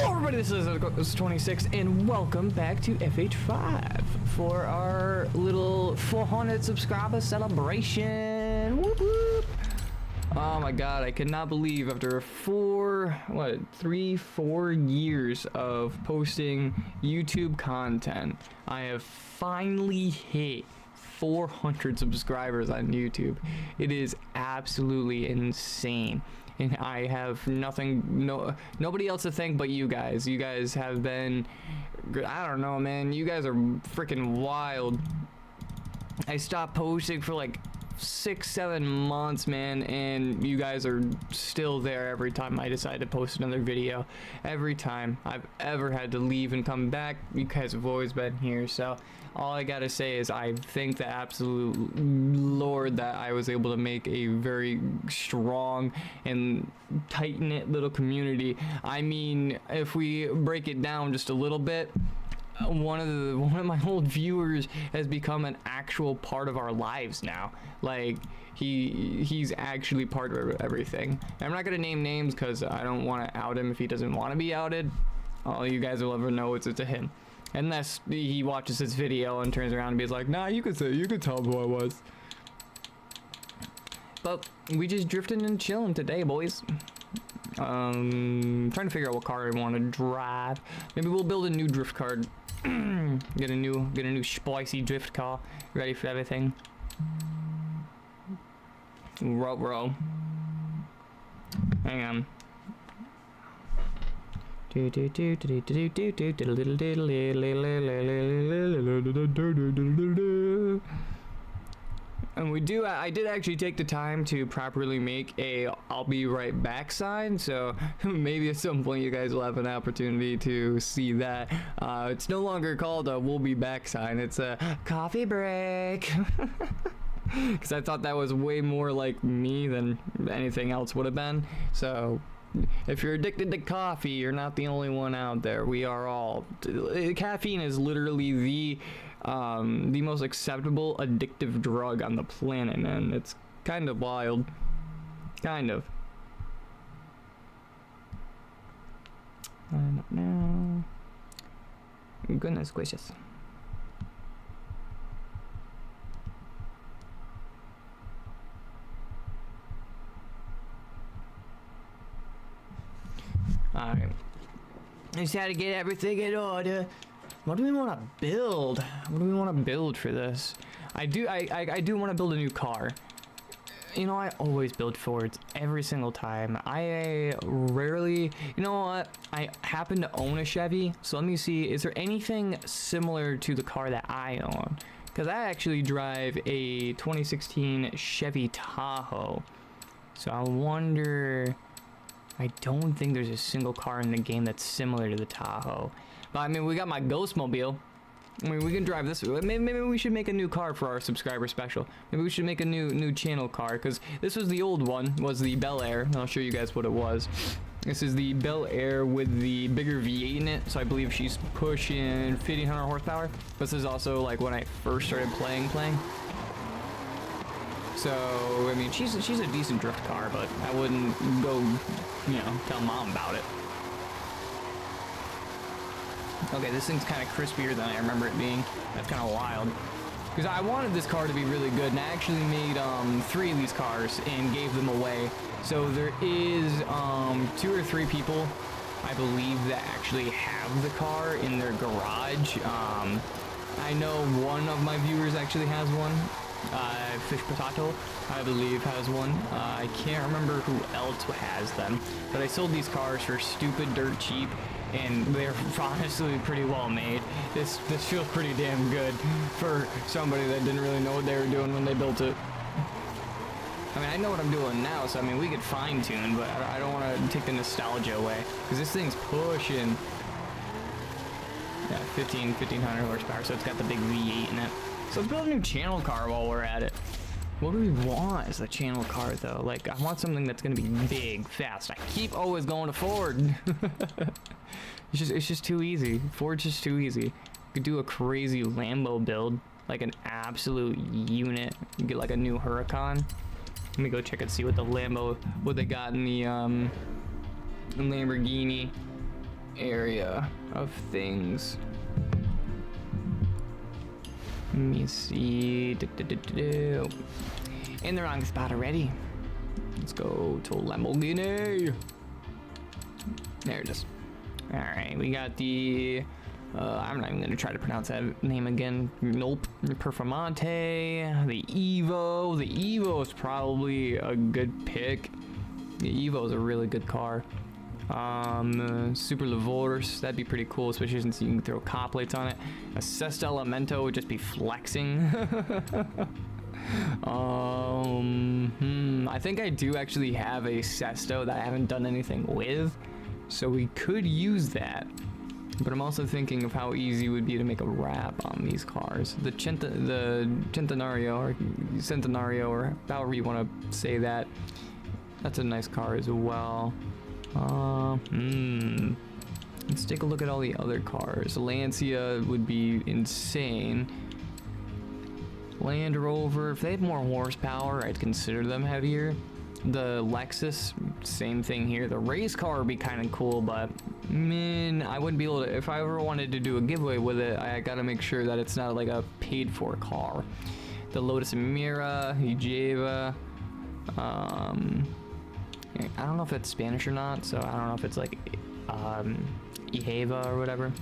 Hello everybody, this is 26 and welcome back to FH5 for our little 400 subscriber celebration. Whoop whoop. Oh my god, I cannot believe after 4 years of posting YouTube content, I have finally hit 400 subscribers on YouTube. It is absolutely insane. And I have nobody else to thank but you guys. You guys have been, I don't know, man. You guys are freaking wild. I stopped posting for like 6-7 months, man, and you guys are still there every time I decide to post another video. Every time I've ever had to leave and come back, you guys have always been here. So all I gotta say is I thank the absolute Lord that I was able to make a very strong and tight-knit little community. I mean, if we break it down just a little bit, one of my old viewers has become an actual part of our lives now. Like he's actually part of everything. I'm not gonna name names because I don't want to out him if he doesn't want to be outed. All you guys will ever know it's a him, unless he watches this video and turns around and be like, nah, you could tell him who I was. But we just drifting and chilling today, boys. Trying to figure out what car I want to drive. Maybe we'll build a new drift car. Get a new spicy drift car. Ready for everything. Row. Hang on. And I did actually take the time to properly make a I'll be right back sign, so maybe at some point you guys will have an opportunity to see that. It's no longer called a we'll be back sign, it's a coffee break. Because I thought that was way more like me than anything else would have been. So if you're addicted to coffee, you're not the only one out there. We are all. Caffeine is literally the most acceptable addictive drug on the planet, man. It's kind of wild. Kind of. I don't know. Goodness gracious. Alright. I just had to get everything in order. What do we want to build? What do we want to build for this? I do want to build a new car. You know, I always build Fords every single time. I rarely, you know what? I happen to own a Chevy, so let me see. Is there anything similar to the car that I own? Because I actually drive a 2016 Chevy Tahoe. So I wonder. I don't think there's a single car in the game that's similar to the Tahoe. But I mean, we got my Ghostmobile. I mean, we can drive this. Maybe we should make a new car for our subscriber special. Maybe we should make a new channel car, because this was the old one, was the Bel Air. I'll show you guys what it was. This is the Bel Air with the bigger V8 in it. So I believe she's pushing 1,500 horsepower. This is also like when I first started playing. So, I mean, she's a decent drift car, but I wouldn't go, you know, tell mom about it. Okay, this thing's kind of crispier than I remember it being. That's kind of wild. Because I wanted this car to be really good, and I actually made 3 of these cars and gave them away. So there is 2 or 3 people, I believe, that actually have the car in their garage. I know one of my viewers actually has one. Fish Potato, I believe, has one. I can't remember who else has them, but I sold these cars for stupid dirt cheap, and they're honestly pretty well made. This feels pretty damn good for somebody that didn't really know what they were doing when they built it. I mean, I know what I'm doing now, so I mean, we could fine tune, but I don't want to take the nostalgia away, because this thing's pushing. Yeah, 1,500 horsepower, so it's got the big V8 in it. So let's build a new channel car while we're at it. What do we want as a channel car, though? Like, I want something that's gonna be big, fast. I keep always going to Ford. It's just too easy. Ford's just too easy. You could do a crazy Lambo build, like an absolute unit. You get like a new Huracan. Let me go check and see what the Lambo, what they got in the Lamborghini. area of things. Let me see. In the wrong spot already. Let's go to Lamborghini. There it is. All right, we got the. I'm not even gonna try to pronounce that name again. Nope. Performante. The Evo. The Evo is probably a good pick. The Evo is a really good car. Super Lavors, that'd be pretty cool, especially since you can throw cop plates on it. A Sesta Elemento would just be flexing. I think I do actually have a Sesto that I haven't done anything with, so we could use that. But I'm also thinking of how easy it would be to make a wrap on these cars. The Centenario, or however you want to say that, that's a nice car as well. Let's take a look at all the other cars. Lancia would be insane. Land Rover, if they had more horsepower, I'd consider them heavier. The Lexus, same thing here. The race car would be kind of cool, but man, I wouldn't be able to. If I ever wanted to do a giveaway with it, I gotta make sure that it's not like a paid-for car. The Lotus Emira, Ijeva, I don't know if it's Spanish or not, so I don't know if it's like Ijeva or whatever.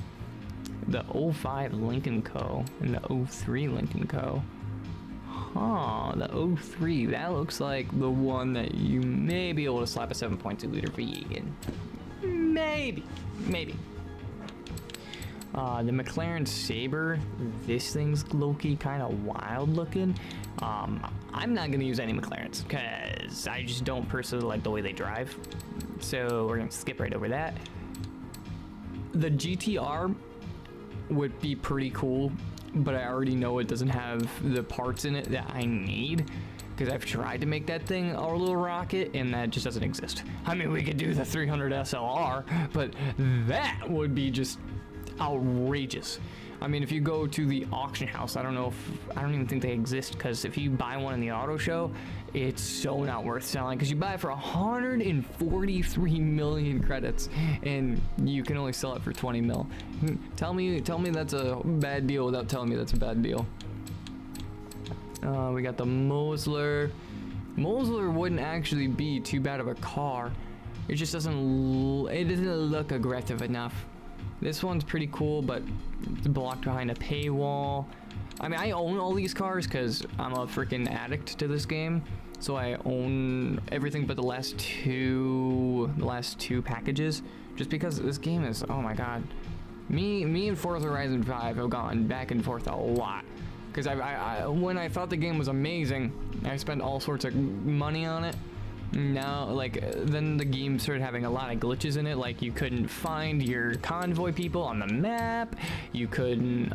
The 05 Lincoln Co. and the 03 Lincoln Co. Huh, the 03, that looks like the one that you may be able to slap a 7.2 liter V8 in. Maybe. The McLaren Sabre, this thing's low-key kind of wild looking. I'm not gonna use any McLarens because I just don't personally like the way they drive. So we're gonna skip right over that. The GTR would be pretty cool, but I already know it doesn't have the parts in it that I need, because I've tried to make that thing our little rocket and that just doesn't exist. I mean, we could do the 300 SLR, but that would be just outrageous. I mean, if you go to the auction house, I don't even think they exist, because if you buy one in the auto show, it's so not worth selling, because you buy it for 143 million credits and you can only sell it for 20 mil. Tell me that's a bad deal without telling me that's a bad deal. We got the Mosler. Mosler wouldn't actually be too bad of a car. It just doesn't look aggressive enough. This one's pretty cool, but it's blocked behind a paywall. I mean, I own all these cars because I'm a freaking addict to this game. So I own everything but the last two packages, just because this game is, oh my god. Me and Forza Horizon 5 have gone back and forth a lot. Because when I thought the game was amazing, I spent all sorts of money on it. Now, then the game started having a lot of glitches in it, like you couldn't find your convoy people on the map, you couldn't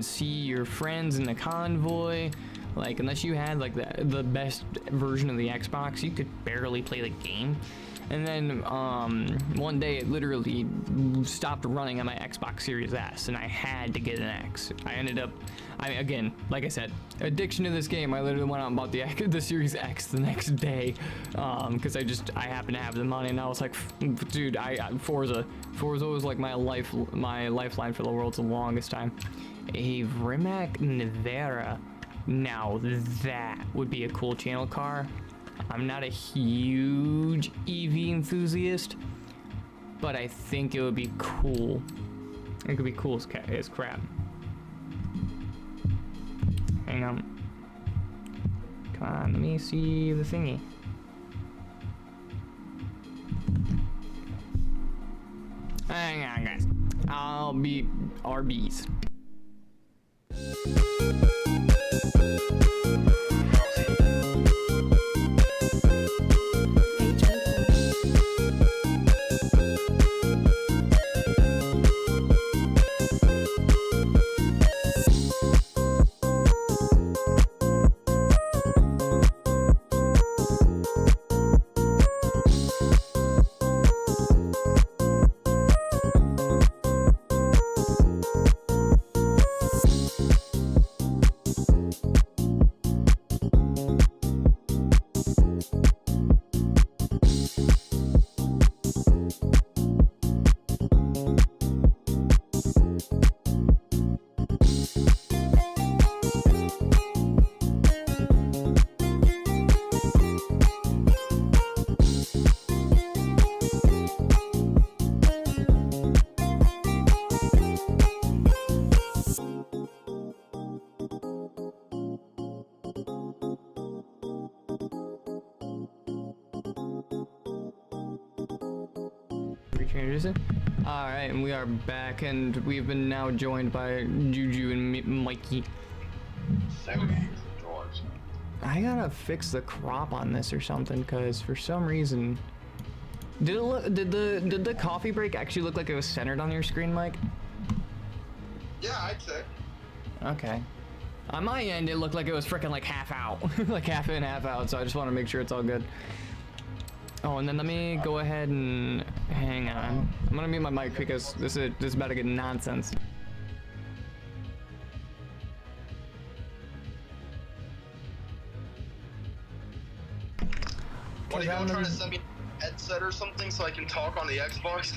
see your friends in the convoy, like unless you had like the best version of the Xbox, you could barely play the game. And then one day it literally stopped running on my Xbox Series S, and I had to get an X. Again, like I said, addiction to this game. I literally went out and bought the Series X the next day, because I happened to have the money, and I was like, dude, Forza was like my lifeline for the world's longest time. A Rimac Nevera. Now that would be a cool channel car. I'm not a huge EV enthusiast, but I think it would be cool. It could be cool as crap. Hang on. Come on, let me see the thingy. Hang on, guys. I'll be RBs. introduce it. All right, and we are back, and we've been now joined by Juju and Mikey. I gotta fix the crop on this or something, cause for some reason, did the coffee break actually look like it was centered on your screen, Mike? Yeah, I'd say. Okay. On my end, it looked like it was freaking like half out, like half in, half out. So I just want to make sure it's all good. Oh, and then let me go ahead and hang on. I'm gonna mute my mic because this is about to get nonsense. What, are you trying to send me a headset or something so I can talk on the Xbox?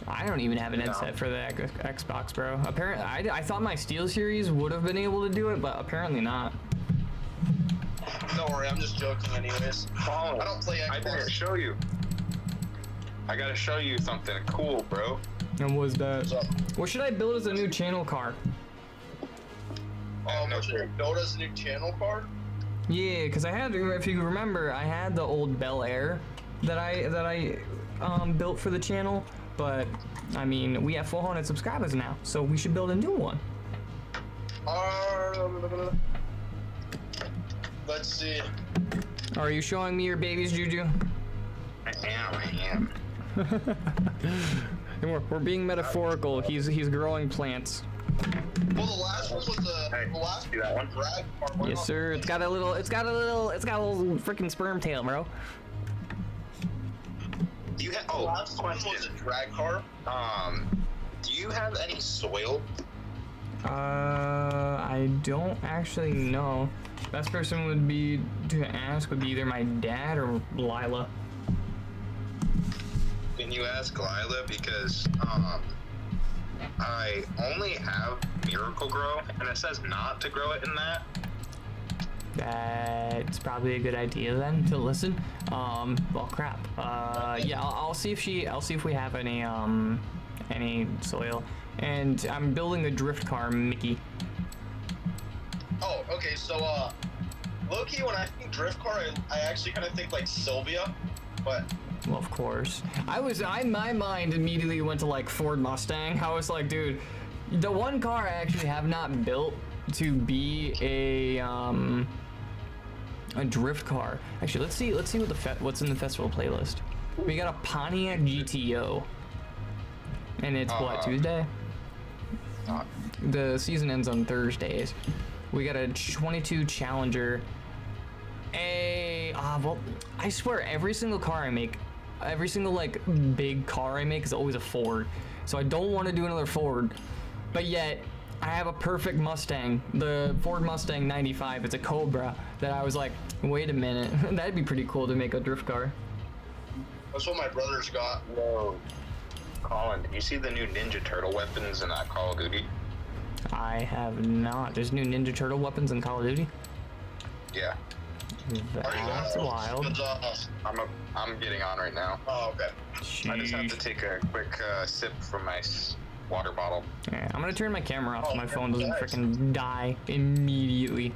I don't even have an headset for the Xbox, bro. Apparently, I thought my SteelSeries would have been able to do it, but apparently not. Don't worry, I'm just joking anyways. Oh, I don't play Xbox. I gotta show you. I gotta show you something cool, bro. And what was that? What should I build as a new channel car? What should I build as a new channel car? Yeah, because I had, if you remember, I had the old Bel Air that I built for the channel, but I mean, we have 400 subscribers now, so we should build a new one. Let's see. Are you showing me your babies, Juju? I am. And we're being metaphorical. He's growing plants. Well, the last one was the last See that one? drag car. Yes, sir. It's got a little freaking sperm tail, bro. Do you have? The Oh, last one was question. a drag car. Do you have any soil? I don't actually know. Best person would be to ask would be either my dad or Lila. Can you ask Lila, because I only have Miracle Grow, and it says not to grow it in that. That's probably a good idea then to listen. Well, crap. Yeah, I'll see if we have any soil. And I'm building a drift car, Mickey. Oh, okay. So, low-key, when I think drift car, I actually kind of think like Sylvia, but. Well, of course. My mind immediately went to like Ford Mustang. I was like, dude, the one car I actually have not built to be a drift car. Actually, let's see what's in the festival playlist. We got a Pontiac GTO, and it's what, Tuesday? The season ends on Thursdays. We got a 22 Challenger. Well, I swear every single car I make, every single like big car I make is always a Ford. So I don't want to do another Ford, but yet I have a perfect Mustang, the Ford Mustang 95. It's a Cobra that I was like, wait a minute, that'd be pretty cool to make a drift car. That's what my brother's got. Whoa. Colin, did you see the new Ninja Turtle weapons in that Call of Duty? I have not. There's new Ninja Turtle weapons in Call of Duty? Yeah. That's wild. I'm getting on right now. Oh, okay. I just have to take a quick sip from my water bottle. Yeah, I'm gonna turn my camera off so my phone doesn't nice. freaking die immediately.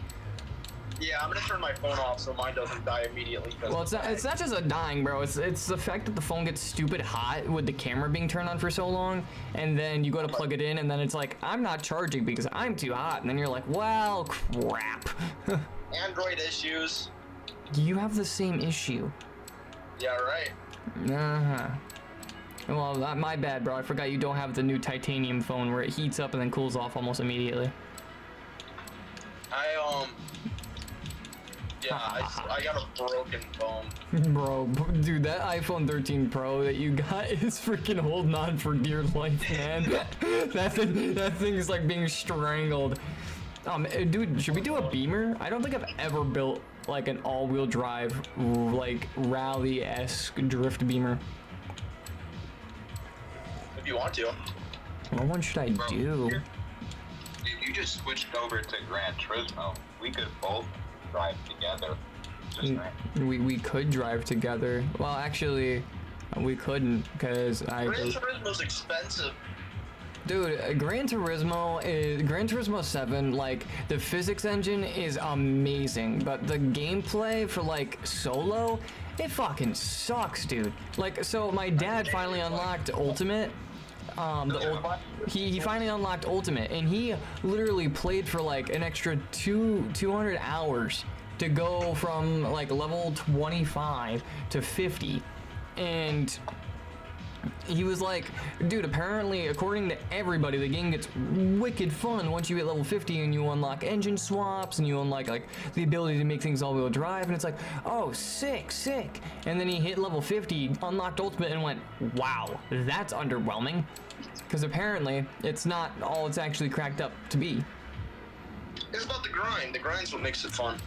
Yeah, I'm gonna turn my phone off so mine doesn't die immediately. Well, it's not just a dying, bro. It's the fact that the phone gets stupid hot with the camera being turned on for so long, and then you go to plug it in, and then it's like, I'm not charging because I'm too hot, and then you're like, well, crap. Android issues. You have the same issue. Yeah, right. Uh-huh. Well, my bad, bro. I forgot you don't have the new titanium phone where it heats up and then cools off almost immediately. Yeah, I got a broken phone. Bro, dude, that iPhone 13 Pro that you got is freaking holding on for dear life, man. that thing is like being strangled. Dude, should we do a Beamer? I don't think I've ever built like an all-wheel drive, like rally-esque drift Beamer. If you want to. What one should I do? If you just switched over to Gran Turismo, we could both drive together. We could drive together. Well, actually, we couldn't because Gran Turismo's expensive. Dude, Gran Turismo 7, like, the physics engine is amazing, but the gameplay for, like, solo It fucking sucks, dude. Like, so my dad finally unlocked Ultimate. He finally unlocked Ultimate, and he literally played for like an extra 200 hours to go from like level 25 to 50, and he was like, dude, apparently, according to everybody, the game gets wicked fun once you hit level 50 and you unlock engine swaps and you unlock like the ability to make things all-wheel drive, and it's like, oh, sick. And then he hit level 50, unlocked Ultimate, and went, wow, that's underwhelming. Because apparently, it's not all it's actually cracked up to be. It's about the grind. The grind's what makes it fun.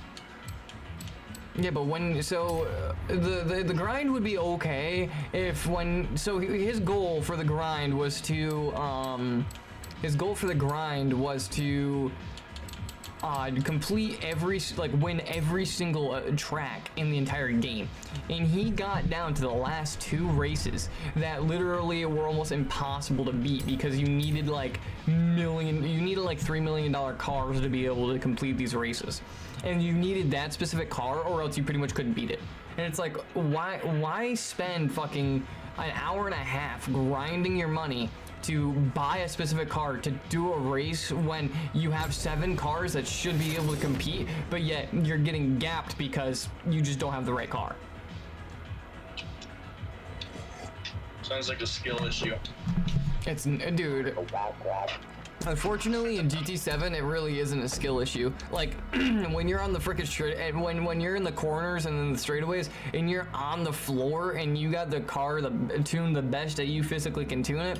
Yeah, but the grind would be okay if his goal for the grind was to complete win every single track in the entire game, and he got down to the last 2 races that literally were almost impossible to beat because you needed like $3 million cars to be able to complete these races, and you needed that specific car or else you pretty much couldn't beat it. And it's like, why spend fucking an hour and a half grinding your money to buy a specific car to do a race when you have 7 cars that should be able to compete, but yet you're getting gapped because you just don't have the right car? Sounds like a skill issue. It's, dude, unfortunately in GT7 it really isn't a skill issue. Like when you're on the frickin' straight, and when you're in the corners and then the straightaways and you're on the floor and you got the car tuned the best that you physically can tune it,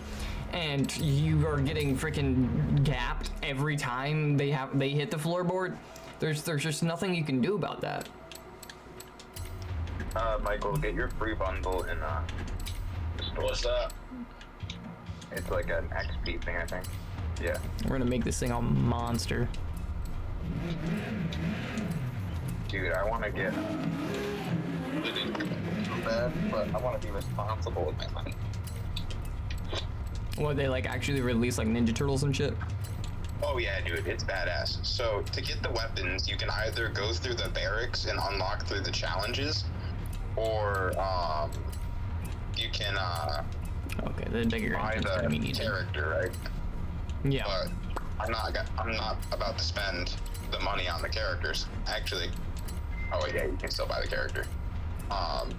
and you are getting freaking gapped every time they hit the floorboard, there's just nothing you can do about that. Michael, get your free bundle in the store. What's that? It's like an XP thing, I think. Yeah. We're gonna make this thing a monster. Dude, I want to get so bad, but I want to be responsible with my money. What, they like actually release like Ninja Turtles and shit? Oh yeah, dude, it's badass. So to get the weapons, you can either go through the barracks and unlock through the challenges, or you can Okay, the bigger buy the character, right? Yeah. But I'm not about to spend the money on the characters. Actually, oh yeah, you can still buy the character. I'm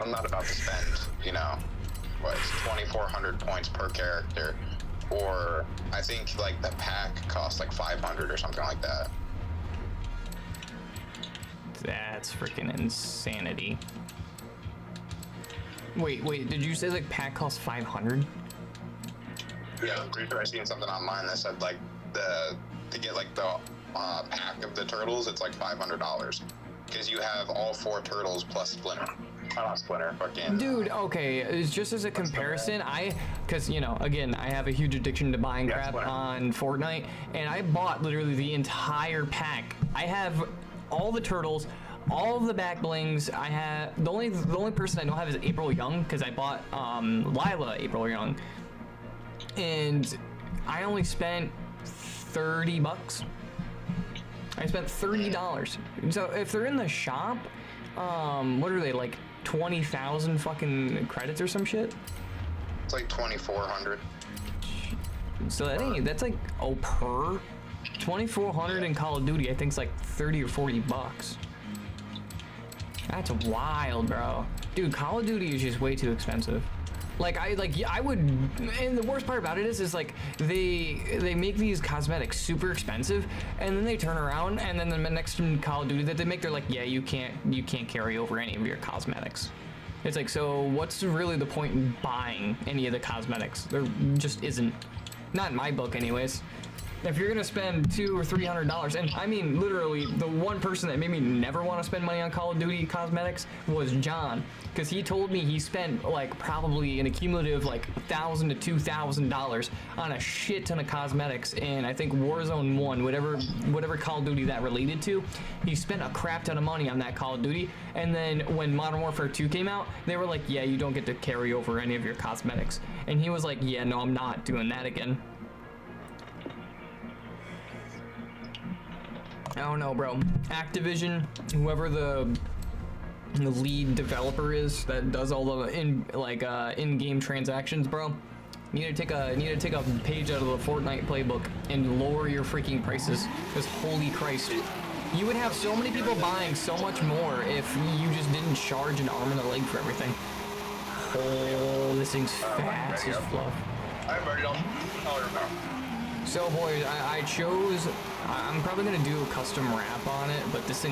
not about to spend, what, 2,400 points per character, or I think like the pack costs like 500 or something like that. That's freaking insanity. Wait, did you say like pack costs 500? Yeah, I'm pretty sure I seen something online that said like to get like the pack of the turtles, it's like $500 because you have all 4 turtles plus Splinter. Not Splinter, fucking. Dude, okay, it's just as a comparison, because again, I have a huge addiction to buying crap Splinter on Fortnite, and I bought literally the entire pack. I have all the turtles, all of the back blings. I have the only person I don't have is April Young, because I bought Lila April Young, and I only spent $30. I spent $30. So if they're in the shop, what are they, like 20,000 fucking credits or some shit? It's like 2,400. So that's like per 2,400 in Call of Duty. I think it's like 30 or 40 bucks. That's wild, bro. Dude, Call of Duty is just way too expensive. I would, and the worst part about it is like they make these cosmetics super expensive, and then they turn around and then the next Call of Duty that they make, they're like, yeah, you can't carry over any of your cosmetics. It's like, so what's really the point in buying any of the cosmetics? There just isn't. Not in my book, anyways. If you're gonna spend $200 or $300, and I mean literally the one person that made me never want to spend money on Call of Duty cosmetics was John, because he told me he spent like probably an accumulative like $1,000 to $2,000 on a shit ton of cosmetics, and I think Warzone 1, whatever Call of Duty that related to, he spent a crap ton of money on that Call of Duty, and then when Modern Warfare 2 came out, they were like, yeah, you don't get to carry over any of your cosmetics, and he was like, yeah, no, I'm not doing that again. I don't know, bro. Activision, whoever the lead developer is that does all the in-game transactions, bro. You need to take a page out of the Fortnite playbook and lower your freaking prices. Because holy Christ, you would have so many people buying so much more if you just didn't charge an arm and a leg for everything. Oh, this thing's fast as fluff. I'm ready. I'll remember. So boys, I chose, I'm probably gonna do a custom wrap on it, but this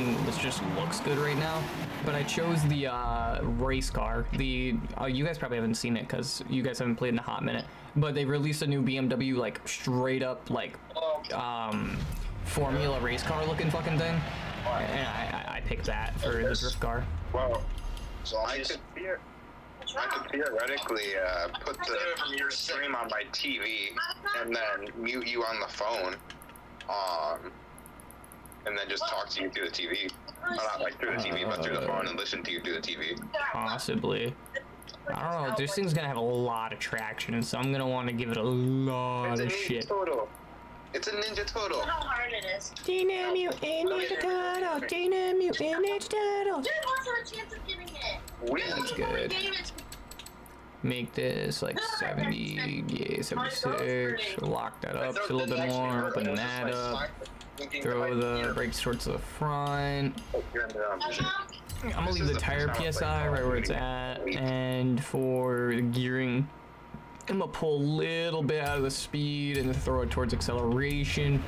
just looks good right now. But I chose the race car. You guys probably haven't seen it because you guys haven't played in a hot minute. But they released a new BMW, like straight up like Formula race car looking fucking thing. And I picked that for the drift car. Well, so I could theoretically put the stream on my TV and then mute you on the phone, and then just talk to you through the TV. Not like through the TV, but through the phone and listen to you through the TV. Possibly. I don't know. This thing's gonna have a lot of traction, so I'm gonna want to give it a lot of shit. It's a Ninja Turtle. How hard it is. Teenage Mutant Ninja Turtle. Teenage Mutant Ninja Turtle. There's also a chance of getting it. That's good. Make this like 70, yeah, 76. Lock that up a little bit more. Open that up. Throw the brakes towards the front. I'm gonna leave the tire PSI right where it's at, and for the gearing, I'm gonna pull a little bit out of the speed and throw it towards acceleration.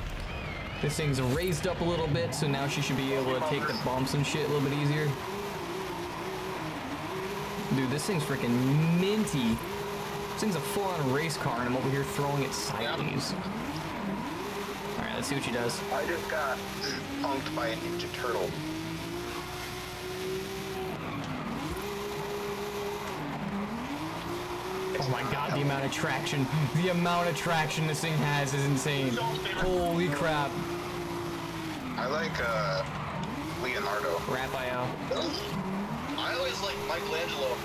This thing's raised up a little bit, so now she should be able to take the bumps and shit a little bit easier. Dude, this thing's freaking minty. This thing's a full-on race car, and I'm over here throwing it sideways. Alright, let's see what she does. I just got punked by a Ninja Turtle. Oh my god, the amount of traction. The amount of traction this thing has is insane. Holy crap. I like Leonardo. Raphael. I always like Michelangelo.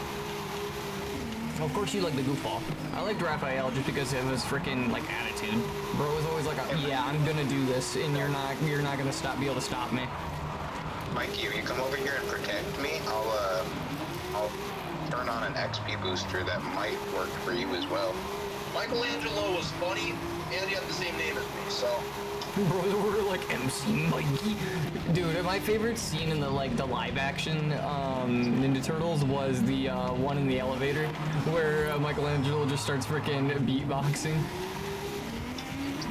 Of course you like the goofball. I liked Raphael just because of his freaking like attitude. Bro was always like, yeah, I'm gonna do this, and you're not gonna be able to stop me. Mikey, if you come over here and protect me, I'll turn on an XP booster that might work for you as well. Michelangelo was funny, and he had the same name as me, so. Bro, we're like MC Mikey. Dude, my favorite scene in the live action Ninja Turtles was the one in the elevator where Michelangelo just starts freaking beatboxing.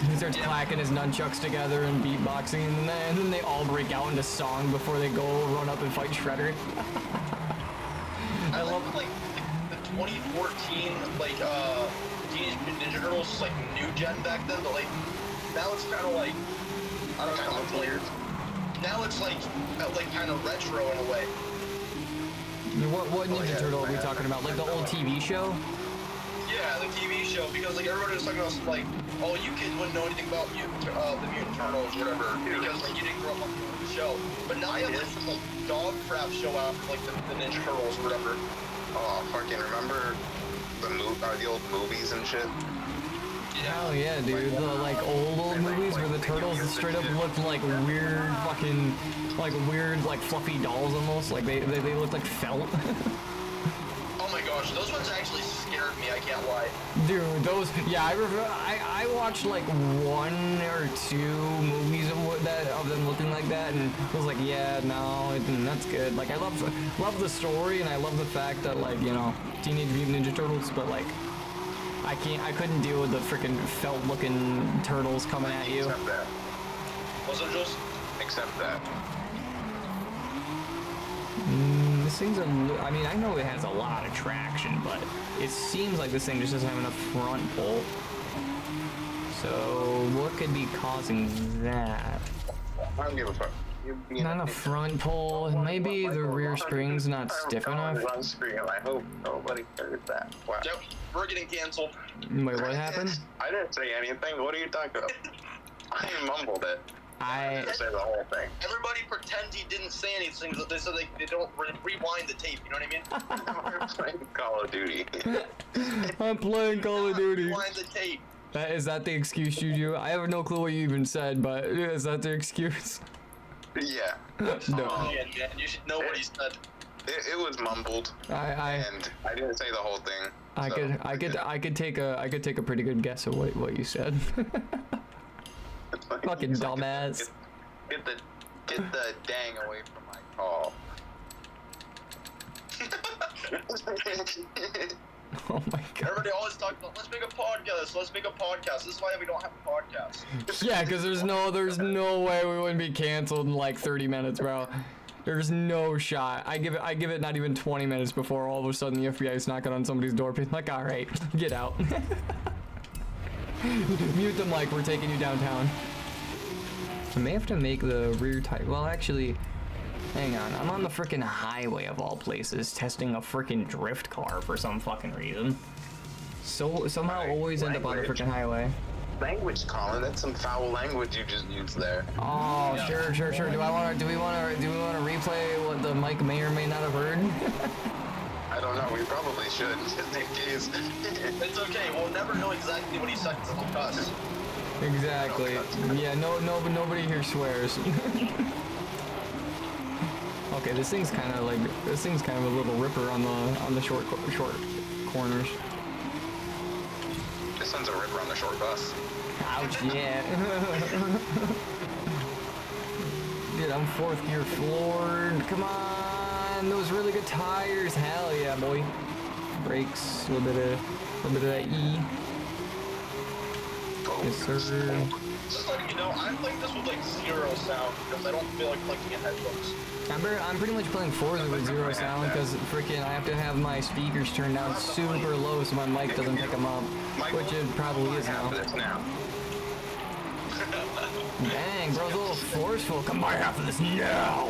He starts clacking his nunchucks together and beatboxing, and then they all break out into song before they go run up and fight Shredder. I love like the 2014 Teenage Mutant Ninja Turtles like new gen back then, but like now it's kind of like I don't know, it's weird. Now it's like kind of retro in a way. What Ninja Turtle are we talking about? Like the old TV show? Yeah, the TV show, because like everybody was talking about some, like, oh, you kids wouldn't know anything about the Mutant Turtles or whatever because like you didn't grow up on the show. But now you have like some like dog crap show out like the Ninja Turtles or whatever. Oh, fucking remember the old movies and shit? Hell yeah, dude. The like old movies where the turtles straight up looked like weird fucking like fluffy dolls almost. Like they looked like felt. Oh my gosh, those ones actually scared me, I can't lie. Dude, those, yeah, I watched like one or two movies of them looking like that, and I was like, yeah, no, that's good. Like, I love the story, and I love the fact that, like, you know, Teenage Mutant Ninja Turtles, but like, I couldn't deal with the freaking felt-looking turtles coming at you. Except that. Was it just? Except that. This thing's I mean, I know it has a lot of traction, but it seems like this thing just doesn't have enough front pull. So, what could be causing that? I don't give a fuck. Not enough front pull. Maybe the rear spring's not stiff enough. I hope nobody heard that. Wow. Yep, we're getting canceled. Wait, what happened? I didn't say anything. What are you talking about? I mumbled it. I didn't say the whole thing. Everybody pretends he didn't say anything so they don't rewind the tape, you know what I mean? I'm playing Call of Duty. I'm playing Call of Duty. Rewind the tape. Is that the excuse, Juju? I have no clue what you even said, but is that the excuse? Yeah. No. Oh, yeah, man, you should know what he said. It was mumbled, and I didn't say the whole thing. I could take a pretty good guess of what you said. Fucking dumbass. Get the dang away from my call. Oh my god. Everybody always talk about, let's make a podcast. This is why we don't have a podcast. Yeah, because there's no way we wouldn't be canceled in like 30 minutes, bro. There's no shot. I give it not even 20 minutes before all of a sudden the FBI is knocking on somebody's door, being like, all right, get out. Mute them like we're taking you downtown. I may have to make the rear tire. Well, actually, hang on. I'm on the freaking highway of all places, testing a freaking drift car for some fucking reason. So somehow Right, always end up on the freaking highway. Language, Colin. That's some foul language you just used there. Oh, Yeah. sure. Do we want to replay what the mic may or may not have heard? I don't know. We probably should, just in case. It's okay. We'll never know exactly what he said because he'll cuss. Exactly. Yeah. Nobody here swears. Okay, this thing's kind of a little ripper on the short corners. This one's a ripper on the short bus. Ouch, yeah. Dude, I'm fourth gear floored. Come on, those really good tires. Hell yeah, boy. Brakes, a little bit of that E. Yes, sir. Just letting you know, I'm playing this with like zero sound because I don't feel like plugging in headphones. I'm pretty much playing Forza with zero sound because freaking I have to have my speakers turned down super low so my mic doesn't pick them up, which it probably is now. Dang, bro's a little forceful. Come by half of this now.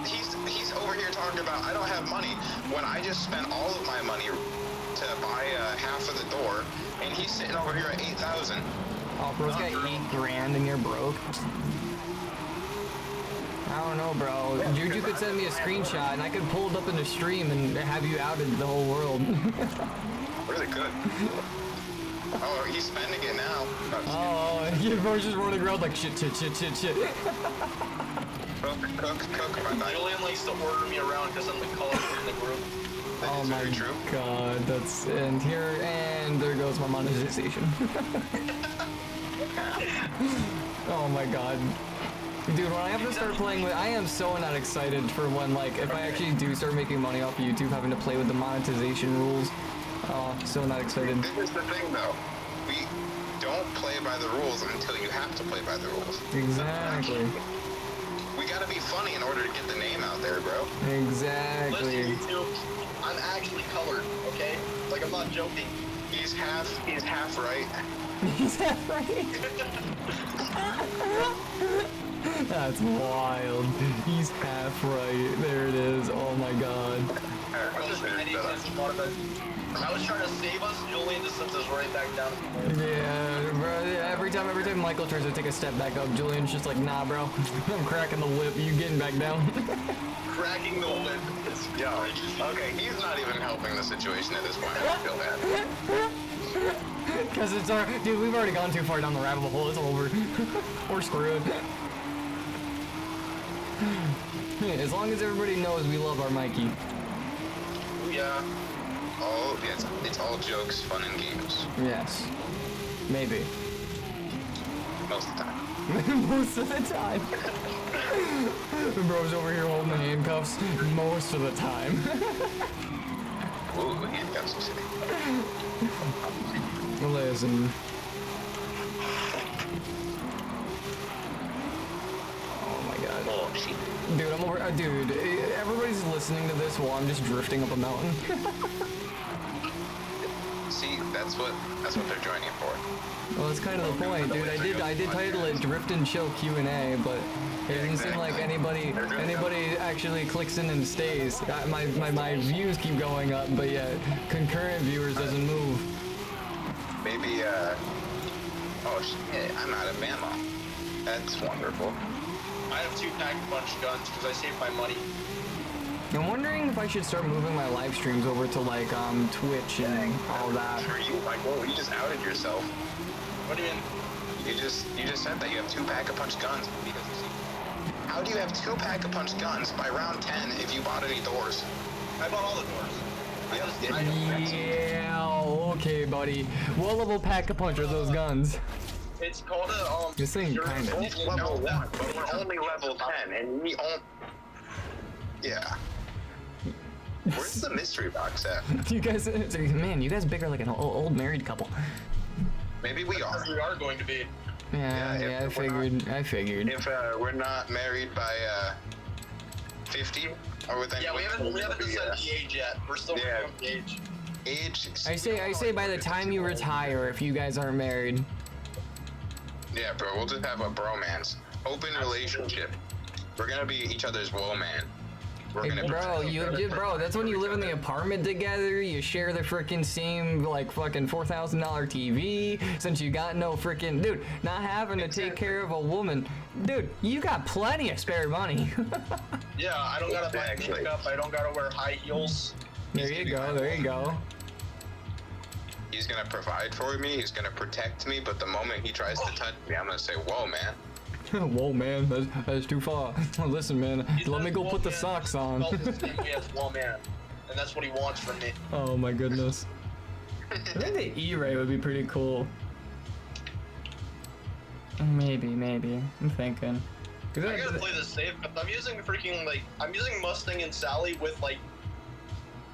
He's over here talking about I don't have money when I just spent all of my money to buy half of the door, and he's sitting over here at 8,000. Oh, bro's got 8 grand and you're broke. I don't know, bro. Juju could send me a screenshot and I could pull it up in the stream and have you outed to the whole world. Really good. Oh, he's spending it now. Oh, your bro's just running around like shit. Cook, my bad. Julian likes to order me around because I'm the color in the group. Oh Is my very true. god, and there goes my monetization. Oh my god. Dude, when I have to start playing with, I am so not excited for when, like, if I actually do start making money off YouTube, having to play with the monetization rules. Oh, so not excited. This is the thing, though. We don't play by the rules until you have to play by the rules. Exactly. We gotta be funny in order to get the name out there, bro. Exactly. Listen, YouTube, I'm actually colored, okay? Like, I'm not joking. He's half right. Is that right? That's wild. He's half right. There it is. Oh my god. I was trying to save us, Julian just sends us right back down. Yeah, bro. Every time Michael tries to take a step back up, Julian's just like, nah, bro. I'm cracking the whip. You getting back down? Cracking the whip. Yo, okay, he's not even helping the situation at this point. I feel bad. Because it's our... Dude, we've already gone too far down the rabbit hole. It's over. We're screwed. As long as everybody knows we love our Mikey. Oh, yeah. Oh, yeah, it's all jokes, fun, and games. Yes. Maybe. Most of the time. Most of the time. The bro's over here holding the handcuffs most of the time. Ooh, handcuffs are sitting. Listen. Oh my god. Oh, shit. Dude, I'm over. Dude, everybody's listening to this while I'm just drifting up a mountain. See, that's what they're joining for. Well, that's kind of the point, dude. I did title it Drift and Chill Q&A, but it doesn't seem like anybody actually clicks in and stays. My views keep going up, but yeah, concurrent viewers doesn't move. Maybe, oh shit, I'm out of ammo. That's wonderful. I have 2 pack-a-punch guns because I saved my money. I'm wondering if I should start moving my live streams over to like Twitch and all that. For you, Michael, you just outed yourself. What do you mean? You just said that you have 2 pack-a-punch guns. How do you have 2 Pack-a-Punch guns by round 10 if you bought any doors? I bought all the doors. Yeah, okay, buddy. What level Pack-a-Punch are those guns? It's called a This thing you're- kinda- Both level 1, but we're only level 10, and we own... Yeah. Where's the mystery box at? You guys, man, you guys bigger like an old married couple. Maybe we are. We are going to be. Yeah, Yeah, I if we're figured. I figured. If we're not married by 50, or within... Yeah, we haven't decided the age yet. We're still Yeah. working on the age. Age... I say by the time you retire, if you guys aren't married. Yeah, bro, we'll just have a bromance. Open relationship. We're gonna be each other's woe man. We're Hey, gonna be... bro, that's when you live in the apartment together. You share the freaking same like fucking $4,000 TV. Since you got no freaking dude, not having to take care of a woman, dude, you got plenty of spare money. Yeah, I don't gotta buy Exactly. makeup. I don't gotta wear high heels. There you go. There you go. He's gonna provide for me, he's gonna protect me, but the moment he tries to touch me, I'm gonna say, whoa, man. Whoa, man, that's too far. Listen, man, let me go put the socks on. Yes, well, man, and that's what he wants from me. Oh my goodness. I think the E-Ray would be pretty cool. Maybe. I'm thinking. I gotta play this safe, but I'm using I'm using Mustang and Sally with like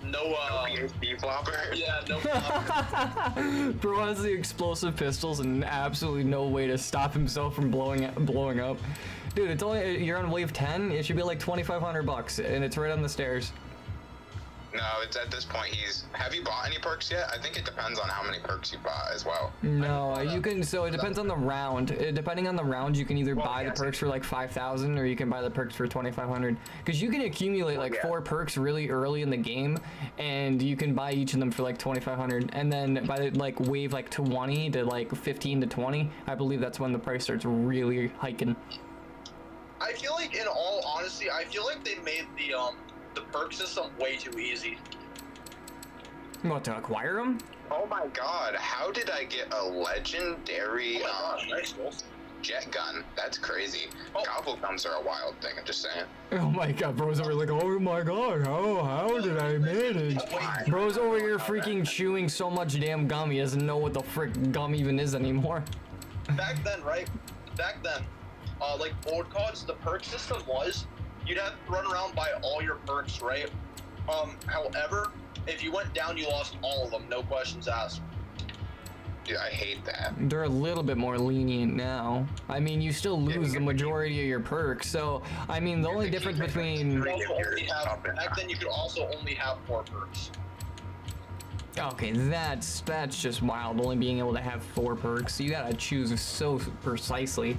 no PhD flopper. yeah, no Bro has the explosive pistols and absolutely no way to stop himself from blowing up. Dude, it's only you're on wave 10. It should be like $2,500, and it's right on the stairs. No, it's at this point have you bought any perks yet? I think it depends on how many perks you bought as well. No, you can. So it depends on the round. Depending on the round, you can either buy the yes. perks for like 5,000, or you can buy the perks for 2,500. Because you can accumulate like 4 perks really early in the game, and you can buy each of them for like 2,500. And then by the like wave like 20 to like 15 to 20, I believe that's when the price starts really hiking. I feel like, in all honesty, I feel like they made the perk system way too easy. You want to acquire them? Oh my god, how did I get a legendary Oh my gosh, nice goals. jet gun? That's crazy. Oh. Gobble gums are a wild thing, I'm just saying. Oh my god, bro's over like, oh my god, how did I manage? Bro's over here freaking chewing so much damn gum, he doesn't know what the frick gum even is anymore. Back then, right? Back then, like old CODs, the perk system was you'd have to run around buy all your perks, right? However, if you went down, you lost all of them, no questions asked. Dude, I hate that. They're a little bit more lenient now. I mean, you still lose the majority of your perks, so I mean, the only difference between Back then, you could also only have 4 perks. okay, that's just wild. Only being able to have 4 perks, you gotta choose so precisely.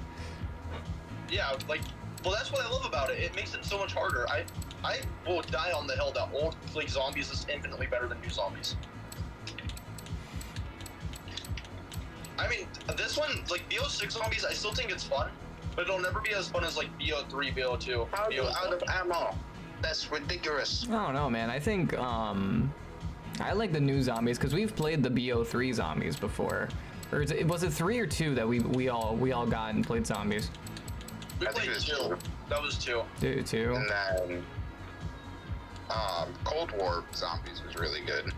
Yeah, like, well, that's what I love about it. It makes it so much harder. I will die on the hill that old like zombies is infinitely better than new zombies. I mean, this one, like BO6 zombies, I still think it's fun, but it'll never be as fun as like BO3, BO2. How are you out of ammo? That's ridiculous. I don't know, man. I think I like the new zombies because we've played the BO3 zombies before. Or was it 3 or 2 that we all got and played zombies? We I think played it was 2. 2. That was 2. 2. And then Cold War Zombies was really good.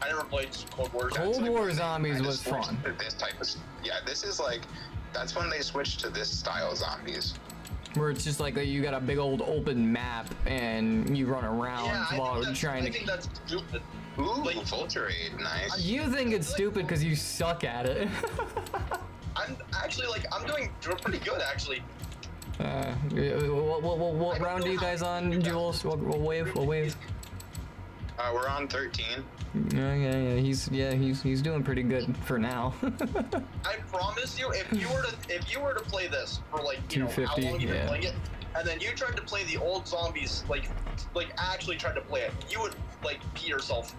I never played Cold War. Cold War Zombies Kinda was switched fun. to this type of, yeah, this is like, that's when they switched to this style zombies. Where it's just like you got a big old open map and you run around Yeah, while I trying think that's stupid. Ooh, Like- Vulture Aid, nice. You think it's stupid because you suck at it. I'm actually like I'm doing pretty good actually. What round are you guys on, Jules? What wave? What wave? We're on 13. Yeah. He's doing pretty good for now. I promise you, if you were to play this for like you know how 250, long you've been yeah. playing it, and then you tried to play the old zombies, like actually tried to play it, you would like pee yourself.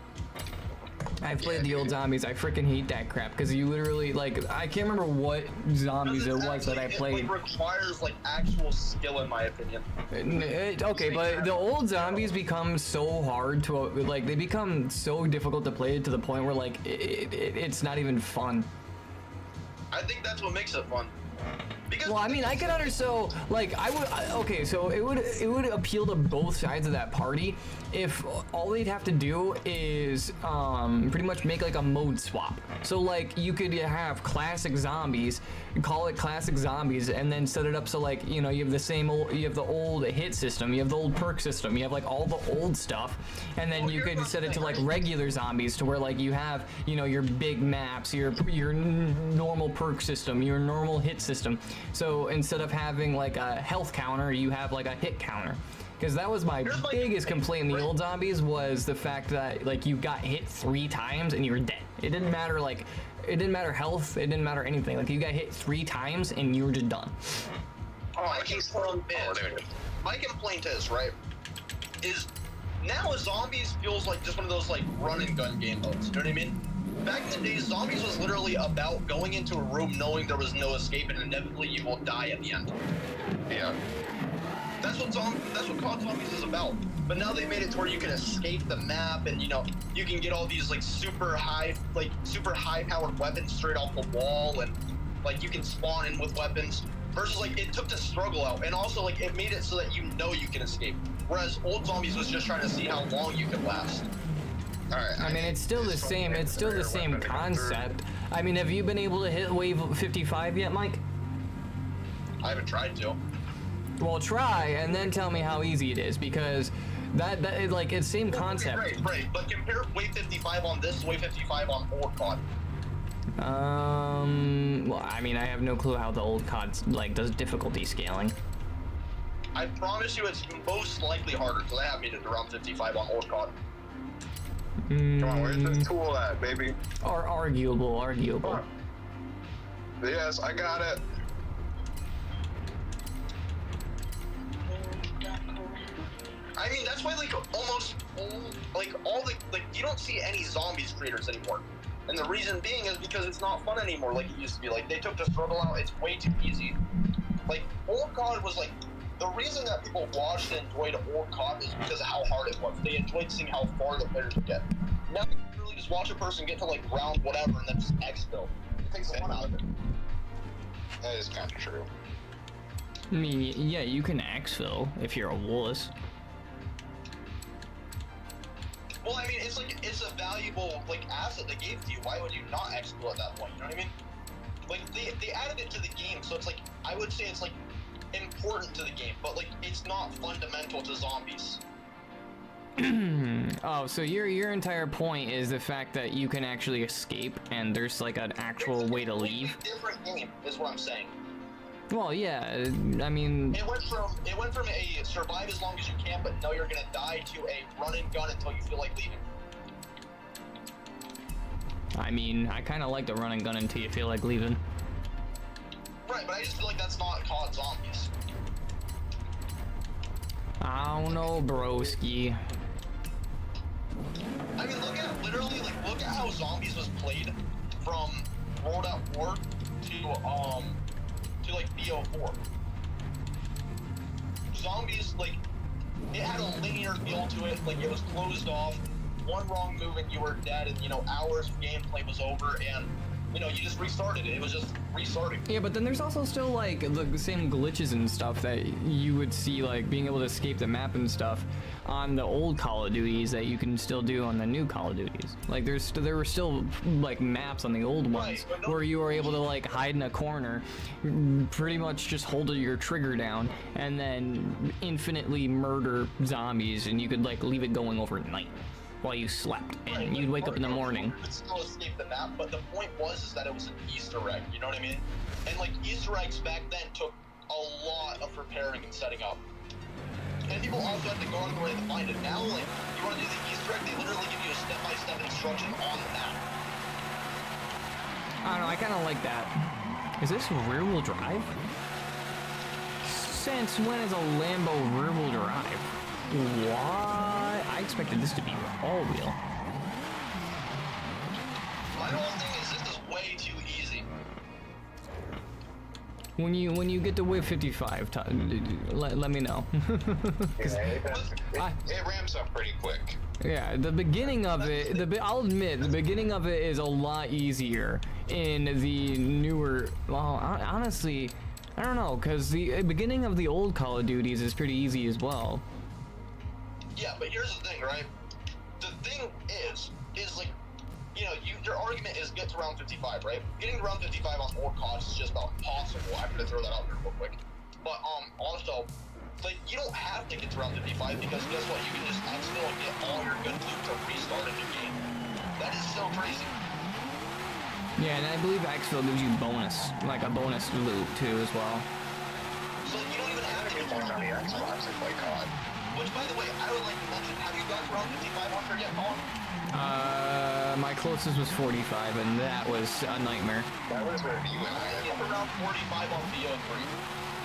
I've played the old zombies. I freaking hate that crap because you literally like I can't remember what zombies it was that I played. It requires like actual skill, in my opinion. Okay, but the old zombies become so hard to like they become so difficult to play to the point where like it's not even fun. I think that's what makes it fun. Because Well, I mean, I could understand. So, like, okay, so it would appeal to both sides of that party if all they'd have to do is pretty much make like a mode swap. So, like, you could have classic zombies, call it classic zombies, and then set it up so, like, you know, you have the old hit system, you have the old perk system, you have like all the old stuff, and then you could set it to like regular zombies to where like you have, you know, your big maps, your normal perk system, your normal hit system. So instead of having like a health counter, you have like a hit counter. Because that was my biggest complaint in the old zombies, was the fact that like you got hit 3 times and you were dead. It didn't matter, like, it didn't matter health, it didn't matter anything. Like, you got hit 3 times and you were just done. My complaint is, right, is now zombies feels like just one of those like run and gun game modes. You know what I mean? Back in the day, zombies was literally about going into a room knowing there was no escape and inevitably you will die at the end. Yeah. That's what COD Zombies is about. But now they made it to where you can escape the map, and you know you can get all these like super high powered weapons straight off the wall, and like you can spawn in with weapons. Versus like it took the struggle out, and also like it made it so that you know you can escape. Whereas old Zombies was just trying to see how long you could last. All right. I mean, it's still the same. It's still the same concept. I mean, have you been able to hit wave 55 yet, Mike? I haven't tried to. Well, try and then tell me how easy it is, because that is like it's same concept. Right. But compare wave 55 on this to wave 55 on old COD. Well, I mean, I have no clue how the old COD like does difficulty scaling. I promise you, it's most likely harder because I have made it around 55 on old COD. Come on, where's this tool at, baby? Or arguable. Yes, I got it. I mean, that's why like almost all the you don't see any zombies creators anymore. And the reason being is because it's not fun anymore like it used to be. Like, they took the struggle out, it's way too easy. Like, old COD was like, the reason that people watched and enjoyed old COD is because of how hard it was. They enjoyed seeing how far the players would get. Now you can really just watch a person get to like round whatever and then just exfil. It takes the fun out of it. That is kind of true. I mean, yeah, you can exfil if you're a wuss. Well, I mean, it's a valuable like asset they gave to you. Why would you not exfil at that point? You know what I mean? Like they added it to the game, so it's like I would say it's like important to the game, but like it's not fundamental to zombies. Oh, so your entire point is the fact that you can actually escape and there's like an actual way to leave. Different game is what I'm saying. Well, yeah, I mean, It went from a survive as long as you can, but know you're gonna die, to a run and gun until you feel like leaving. I mean, I kind of like the run and gun until you feel like leaving. Right, but I just feel like that's not COD Zombies. I don't know, broski. I mean, look at how Zombies was played from World at War to like BO4. Zombies, like, it had a linear feel to it, like it was closed off. One wrong move and you were dead, and you know, hours of gameplay was over, and you know, you just restarted it. It was just restarting. Yeah, but then there's also still like the same glitches and stuff that you would see, like being able to escape the map and stuff on the old Call of Duties that you can still do on the new Call of Duties. Like there were still like maps on the old ones where you were able to like hide in a corner, pretty much just hold your trigger down and then infinitely murder zombies, and you could like leave it going overnight while you slept, and you'd wake up in the morning. You could still escape the map, but the point was that it was an Easter egg, you know what I mean? And like Easter eggs back then took a lot of preparing and setting up. And people also had to go out of the way to find it. Now, like, you want to do the Easter egg, they literally give you a step-by-step instruction on the map. I don't know, I kind of like that. Is this rear-wheel drive? Since when is a Lambo rear-wheel drive? What? I expected this to be all-wheel. My whole thing is this is way too easy. When you get to wave 55, let me know. It ramps up pretty quick. Yeah, the beginning of it, I'll admit, the beginning of it is a lot easier in the newer. Well, honestly, I don't know, because the beginning of the old Call of Duties is pretty easy as well. Yeah, but here's the thing, right? The thing is like, you know, your argument is get to round 55, right? Getting to round 55 on old COD is just about impossible. I'm gonna throw that out there real quick. But also, like, you don't have to get to round 55 because guess what? You can just accidentally get all your good loot to restart a new game. That is so crazy. Yeah, and I believe Xfil gives you bonus, like a bonus loot too as well. So you don't even have to get to round 55 to play COD. Which, by the way, I would like to mention, have you got to round 55 on here yet, Colin? My closest was 45, and that was a nightmare. That was with you and I. Get around 45 on BO3.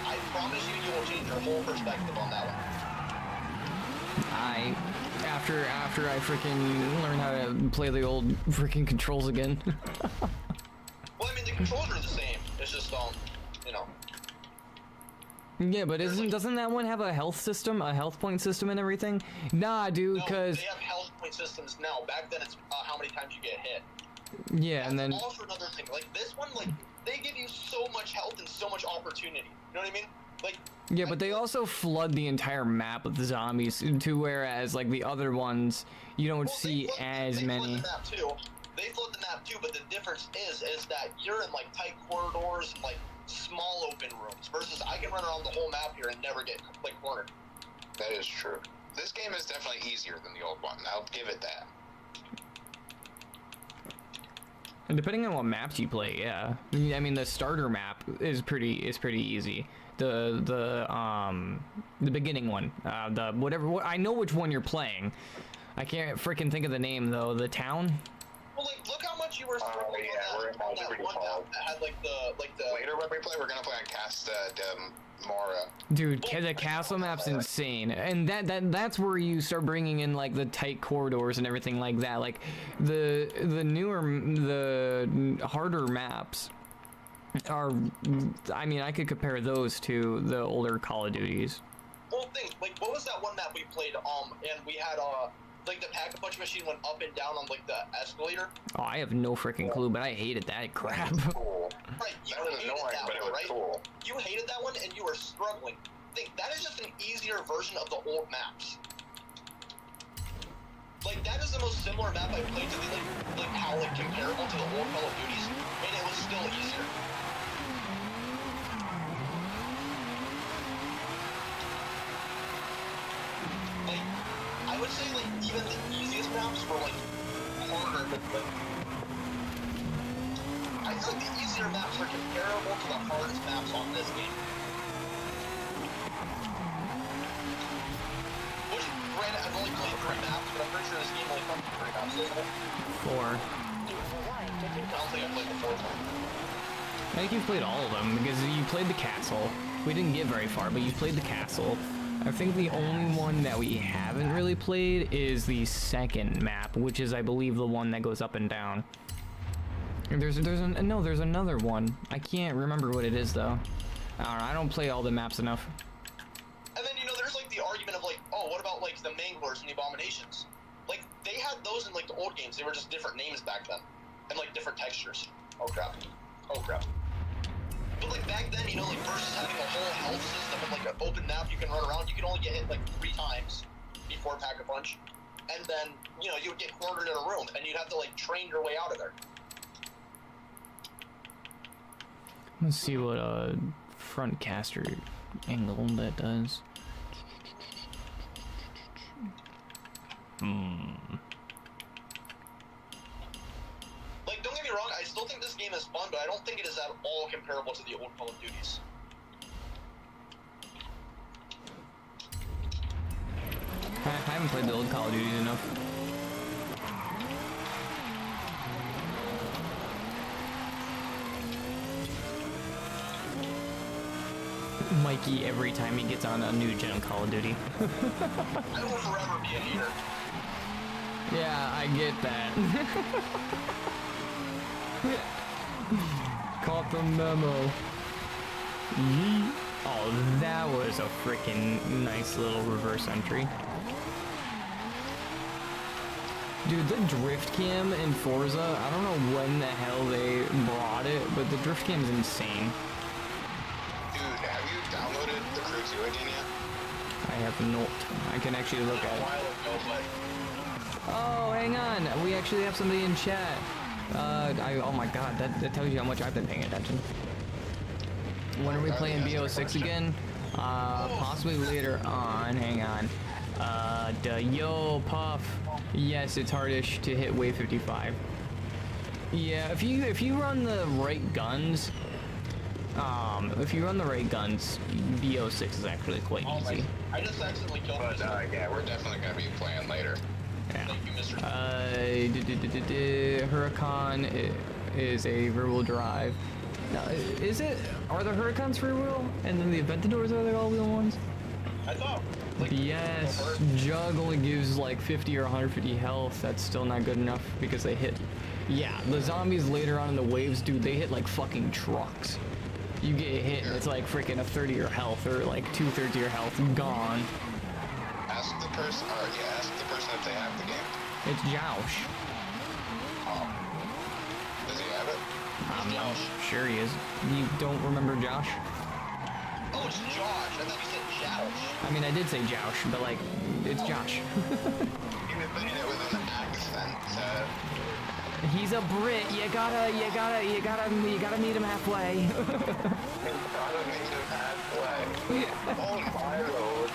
I promise you, you will change your whole perspective on that one. After I freaking learned how to play the old freaking controls again. Well, I mean, the controls are the same. It's just, you know. Yeah, but doesn't that one have a health system, a health point system and everything? Nah, dude, No, because... they have health point systems now. Back then, it's how many times you get hit. Yeah, and then... Also another thing, like, this one, like, they give you so much health and so much opportunity. You know what I mean? Like... Yeah, but they also flood the entire map with zombies, to whereas, like, the other ones, you don't see as many. They flood the map too. They flood the map too, but the difference is that you're in, like, tight corridors and, like, small open rooms, versus I can run around the whole map here and never get, like, cornered. That is true. This game is definitely easier than the old one. I'll give it that. And depending on what maps you play, yeah. I mean, the starter map is pretty easy. The beginning one, the whatever. I know which one you're playing. I can't freaking think of the name though. The town. Well, like, look how much you were struggling on that one map that had like the Later when we play, we're gonna play on Casta de Mora. Dude, the castle map's insane, and that's where you start bringing in like the tight corridors and everything like that. Like the harder maps are. I mean, I could compare those to the older Call of Duties. Well, think like what was that one map we played? And we had like the pack-a-punch machine went up and down on like the escalator. Oh, I have no freaking clue, but I hated that crap. Cool. Right, you hated that one, right? Cool. You hated that one, and you were struggling. Think that is just an easier version of the old maps. Like that is the most similar map I played to the like how like comparable to the old Call of Duties, and it was still easier. Like I would say like even the easiest maps were like harder, but like I feel like the easier maps are comparable to the hardest maps on this game. Which, granted, I've only played 3 maps, but I'm pretty sure this game only comes with 3 maps, doesn't it? 4. I don't think I've played the 4th one. I think you've played all of them because you played the castle. We didn't get very far, but you played the castle. I think the only one that we haven't really played is the second map, which is, I believe, the one that goes up and down. There's another one. I can't remember what it is though. I don't know. I don't play all the maps enough. And then, you know, there's like the argument of like, oh, what about like the Manglers and the Abominations? Like, they had those in like the old games. They were just different names back then. And like different textures. Oh crap. Oh crap. But like back then, you know, like versus having a whole health system and like an open map you can run around, you can only get hit like 3 times before Pack-a-Punch. And then, you know, you would get cornered in a room and you'd have to like train your way out of there. Let's see what front caster angle that does. Like, don't get me wrong, I still think this game is fun, but I don't think it is at all comparable to the old Call of Duties. I haven't played the old Call of Duty enough. Mikey every time he gets on a new gen Call of Duty. I will forever be a hater. Yeah, I get that. Caught the memo. Yeet. Oh, that was a freaking nice little reverse entry. Dude, the drift cam in Forza, I don't know when the hell they brought it, but the drift cam is insane. Dude, 2 again yet? I have not. I can actually look A at it. while ago, but Oh, hang on. We actually have somebody in chat. Oh my god, that tells you how much I've been paying attention. When are we playing BO6 again? Possibly later on. Hang on. Yo, Puff. Yes, it's hardish to hit wave 55. Yeah, if you run the right guns, BO6 is actually quite oh my, easy. I just accidentally killed But myself. yeah, we're definitely gonna be playing later. Yeah. Thank you, Mr. Huracan is a rear-wheel drive. Now, is it? Are the Huracans rear-wheel? And then the Aventadors are the all-wheel ones? I thought. Like, Yes. Jug only gives like 50 or 150 health. That's still not good enough because they hit. Yeah, the zombies later on in the waves, dude, they hit like fucking trucks. You get hit and it's like freaking a 30 your health or like 2/3 your health gone. Ask the person, or yeah, ask the person if they have the game. It's Josh. Does he have it? I'm sure he is. You don't remember Josh? oh, it's Josh. I thought you said Josh. I mean, I did say Josh, but like, it's Josh. Even putting it with an accent. He's a Brit. You gotta meet him halfway. Probably made him halfway. Oh my lord.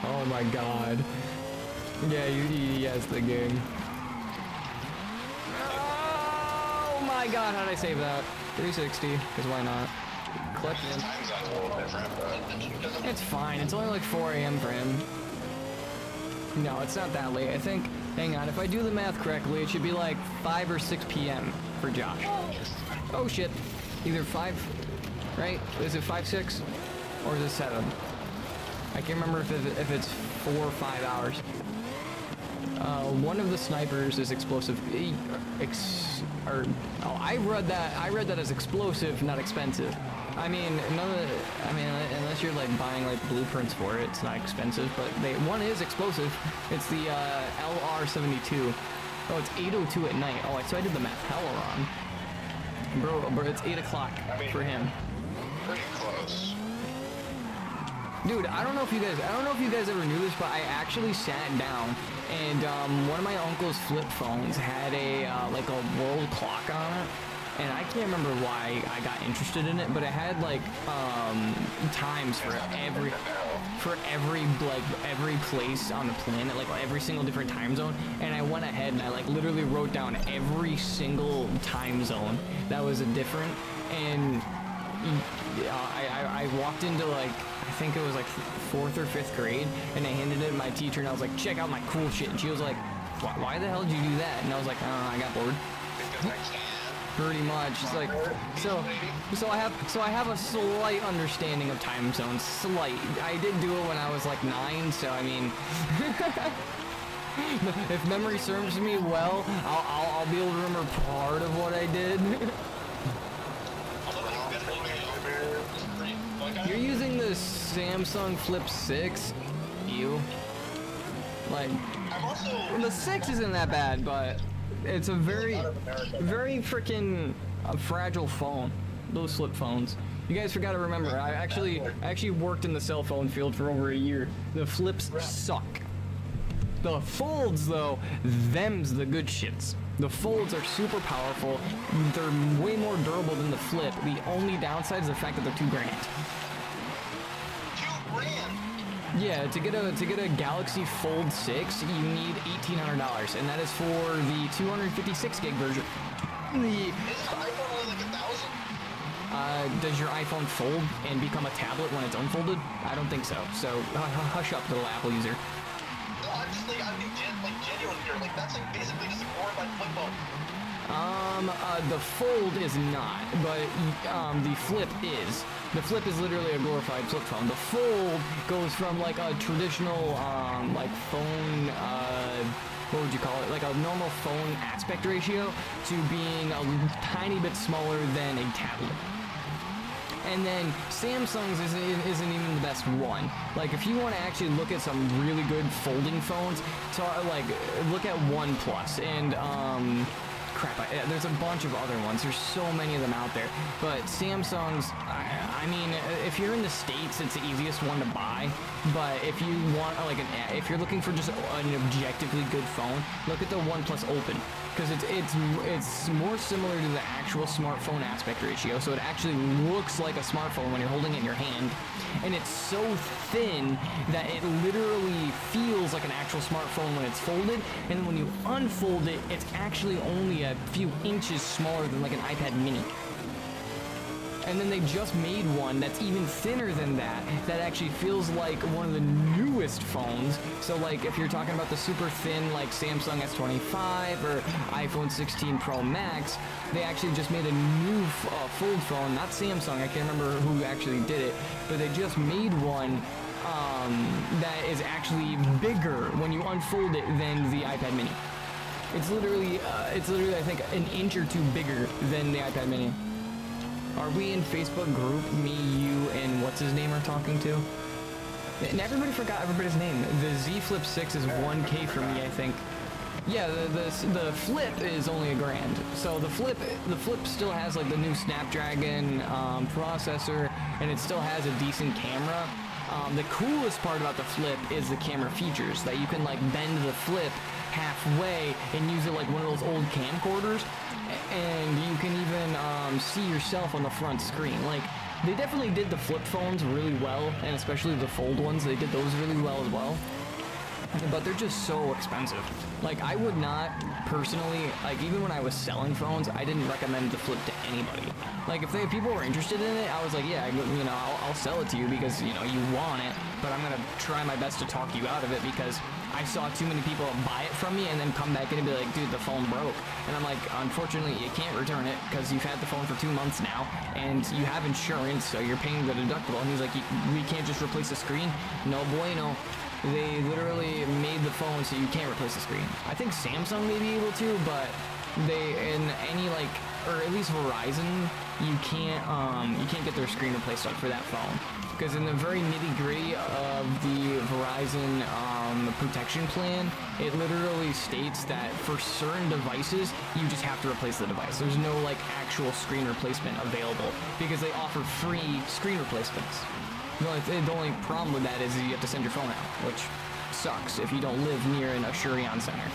Oh my god. Yeah, he has the game. Oh my god, how'd I save that? 360, because why not? Click His in. time zone's a little different, but It's fine, it's only like 4 a.m. for him. No, it's not that late. I think, hang on, if I do the math correctly, it should be like 5 or 6 p.m. for Josh. Oh shit. Either 5, right? Is it 5, 6? Or is it 7? I can't remember if it's 4 or 5 hours. One of the snipers is explosive. I read that as explosive, not expensive. I mean, unless you're like buying like blueprints for it, it's not expensive. But one is explosive. It's the LR72. Oh, it's 8:02 at night. Oh, so I did the math hella wrong. Bro, it's 8 o'clock for him. pretty close. Dude, I don't know if you guys ever knew this, but I actually sat down and one of my uncle's flip phones had a like a world clock on it, and I can't remember why I got interested in it, but it had like times for every place on the planet, like every single different time zone, and I went ahead and I like literally wrote down every single time zone that was a different, and I walked into like, I think it was like 4th or 5th grade, and I handed it to my teacher, and I was like, check out my cool shit, and she was like, why the hell did you do that? And I was like, I don't know, I got bored. Because I can. Pretty much. It's like, so I have a slight understanding of time zones. Slight. I did do it when I was like 9, so I mean, if memory serves me well, I'll be able to remember part of what I did. You're using the Samsung Flip 6? You? Like, I'm also. the 6 isn't that bad, but it's a very freaking fragile phone. Those flip phones. You guys forgot to remember, I actually worked in the cell phone field for over a year. The flips suck. The folds, though, them's the good shits. The folds are super powerful. They're way more durable than the flip. The only downside is the fact that they're $2 grand. $2,000. Yeah, to get a Galaxy Fold 6, you need $1,800, and that is for the 256 gig version. Is the iPhone only like $1,000? Does your iPhone fold and become a tablet when it's unfolded? I don't think so. So hush up, little Apple user. No, I'm just like, I'm being genuine here. Like, that's like basically just a glorified flip phone. The fold is not, but the flip is. The flip is literally a glorified flip phone. The fold goes from like a traditional, like phone, what would you call it? Like a normal phone aspect ratio to being a tiny bit smaller than a tablet. And then Samsung's isn't even the best one. Like, if you want to actually look at some really good folding phones, so like look at OnePlus and crap. There's a bunch of other ones. There's so many of them out there. But Samsung's, I mean, if you're in the States, it's the easiest one to buy. But if you want like if you're looking for just an objectively good phone, look at the OnePlus Open, because it's more similar to the actual smartphone aspect ratio. So it actually looks like a smartphone when you're holding it in your hand, and it's so thin that it literally feels like an actual smartphone when it's folded. And then when you unfold it, it's actually only a few inches smaller than like an iPad mini. And then they just made one that's even thinner than that, that actually feels like one of the newest phones. So like if you're talking about the super thin like Samsung S25 or iPhone 16 Pro Max, they actually just made a new fold phone, not Samsung, I can't remember who actually did it, but they just made one that is actually bigger when you unfold it than the iPad mini. It's literally I think an inch or two bigger than the iPad mini. Are we in Facebook group? Me, you, and what's his name are talking to? And everybody forgot everybody's name. The Z Flip 6 is 1K for me, I think. Yeah, the Flip is only $1,000. So the Flip still has like the new Snapdragon processor, and it still has a decent camera. The coolest part about the Flip is the camera features, that you can like bend the Flip halfway and use it like one of those old camcorders, and you can even see yourself on the front screen. Like, they definitely did the flip phones really well, and especially the fold ones, they did those really well as well. But they're just so expensive. Like, I would not personally, like, even when I was selling phones, I didn't recommend the Flip to anybody. Like, if people were interested in it, I was like, yeah, you know, I'll sell it to you because, you know, you want it, but I'm gonna try my best to talk you out of it, because I saw too many people buy it from me and then come back in and be like, dude, the phone broke. And I'm like, unfortunately, you can't return it because you've had the phone for 2 months now, and you have insurance, so you're paying the deductible. And he's like, we can't just replace the screen? No bueno. They literally made the phone so you can't replace the screen. I think Samsung may be able to, but they, in any like, or at least Verizon, you can't get their screen replaced for that phone. Because in the very nitty-gritty of the Verizon protection plan, it literally states that for certain devices, you just have to replace the device. There's no like actual screen replacement available because they offer free screen replacements. The only problem with that is you have to send your phone out, which sucks if you don't live near an Asurion center.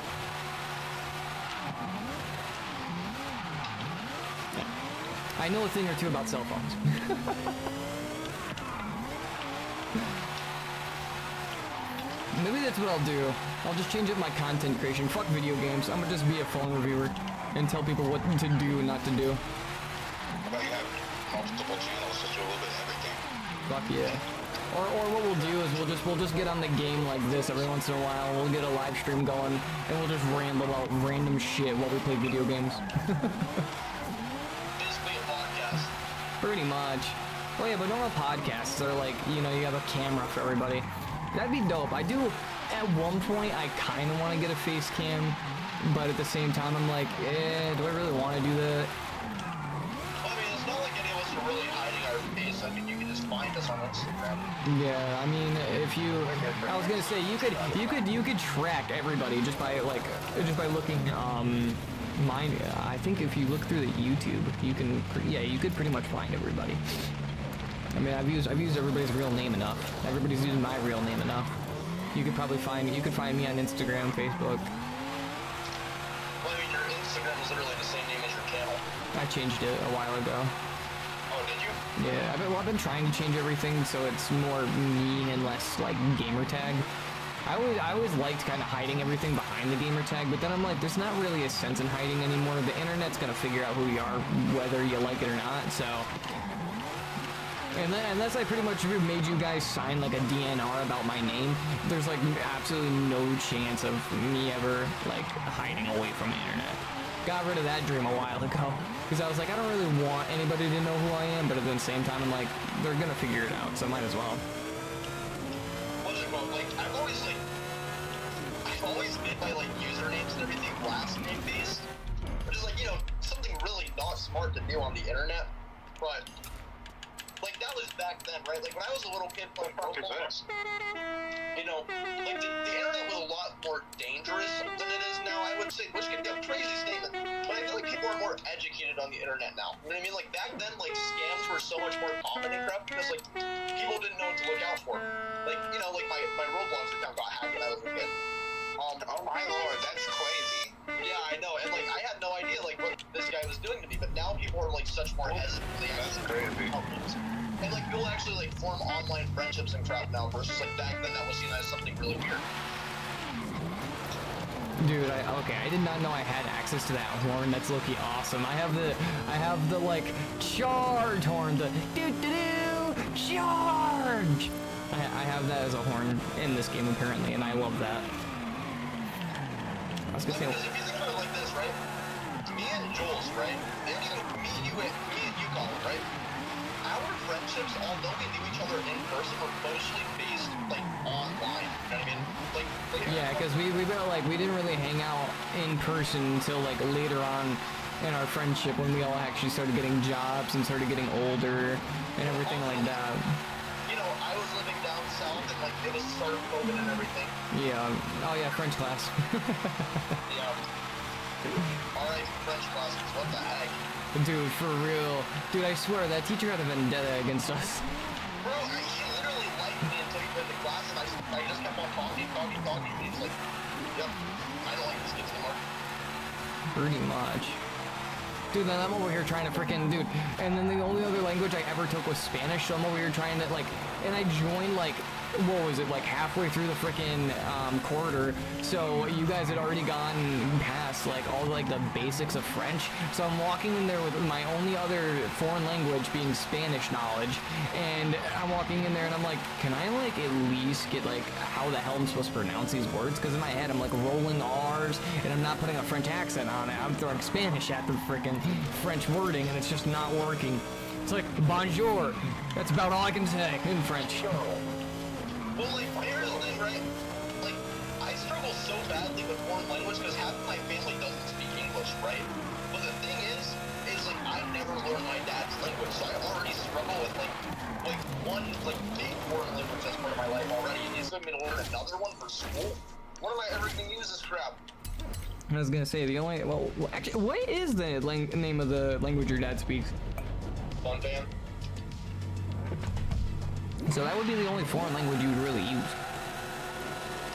I know a thing or two about cell phones. Maybe that's what I'll do. I'll just change up my content creation. Fuck video games. I'm gonna just be a phone reviewer and tell people what to do and not to do. How about you have multiple channels, just do a little bit of everything? Fuck yeah. Or what we'll do is we'll just get on the game like this every once in a while. We'll get a live stream going and we'll just ramble about random shit while we play video games. Basically a podcast. Pretty much. Oh yeah, but normal podcasts are like, you know, you have a camera for everybody. That'd be dope. I do, at one point, I kind of want to get a face cam, but at the same time, I'm like, do I really want to do that? Well, I mean, it's not like any of us are really hiding our face. I mean, you can just find us on Instagram. Yeah, I mean, if you, I was gonna say, you could track everybody just by looking, I think if you look through the YouTube, you could pretty much find everybody. I mean, I've used everybody's real name enough. Everybody's using my real name enough. You could find me on Instagram, Facebook. Well, I mean, your Instagram is literally the same name as your channel. I changed it a while ago. Oh, did you? Yeah, I've been trying to change everything so it's more me and less like gamer tag. I always liked kind of hiding everything behind the gamer tag, but then I'm like, there's not really a sense in hiding anymore. The internet's gonna figure out who you are, whether you like it or not. So. Unless I pretty much made you guys sign like a DNR about my name, there's like absolutely no chance of me ever like hiding away from the internet. Got rid of that dream a while ago because I was like, I don't really want anybody to know who I am, but at the same time, I'm like, they're gonna figure it out, so might as well. What is it called? Like, I've always made my like usernames and everything last name based, which is like, you know, something really not smart to do on the internet, but. Like, that was back then, right? Like, when I was a little kid playing Roblox, you know, like, the internet was a lot more dangerous than it is now, I would say, which can be a crazy statement, but I feel like people are more educated dominated on the internet now. You know what I mean? Like back then, like scams were so much more common in crap because like people didn't know what to look out for. Like you know, like my Roblox account got hacked when I was a kid. Oh my lord, that's crazy. Yeah, I know, and like I had no idea like what this guy was doing to me, but now people are like such more hesitant. That's crazy. And like people actually like form online friendships and crap now versus like back then that was seen as something really weird. Dude, I did not know I had access to that horn. That's low-key awesome. I have the like charge horn, the do charge. I have that as a horn in this game apparently, and I love that. I was gonna say. Because if you think about it like this, right? Me and Jules, right? And even me and you, Colin, right? Our friendships, although we knew each other in person, were mostly based like online. You know what I mean? Like Yeah, because we didn't really hang out in person until like later on in our friendship when we all actually started getting jobs and started getting older and everything like that. You know, I was living down south and like it was the start of COVID and everything. Yeah. Oh yeah, French class. Yeah. Alright, French classes, what the heck? Dude, for real. Dude, I swear that teacher had a vendetta against us. Bro, he literally liked me until he put in the class and I just kept on talking, and he's like, yep, I don't like this kid anymore. Pretty much. Dude, then I'm over here trying to freaking, dude, and then the only other language I ever took was Spanish, so I'm over here trying to, like, and I joined, like, what was it, like, halfway through the freaking, quarter, so you guys had already gone past, like, all, like, the basics of French, so I'm walking in there with my only other foreign language being Spanish knowledge, and I'm walking in there and I'm like, can I, like, at least get, like, how the hell I'm supposed to pronounce these words? Because in my head I'm, like, rolling R's, and I'm not putting a French accent on it, I'm throwing Spanish at the freaking French wording, and it's just not working. It's like, bonjour. That's about all I can say in French. Well, like, here's the thing, right? Like, I struggle so badly with foreign language because half of my family doesn't speak English, right? But the thing is like, I never learned my dad's language, so I already struggle with, like one, like, big foreign language that's part of my life already, and you expect me to learn another one for school? When am I ever gonna use this crap? I was gonna say, the only, well, actually, what is the name of the language your dad speaks? Fun band. So that would be the only foreign language you would really use.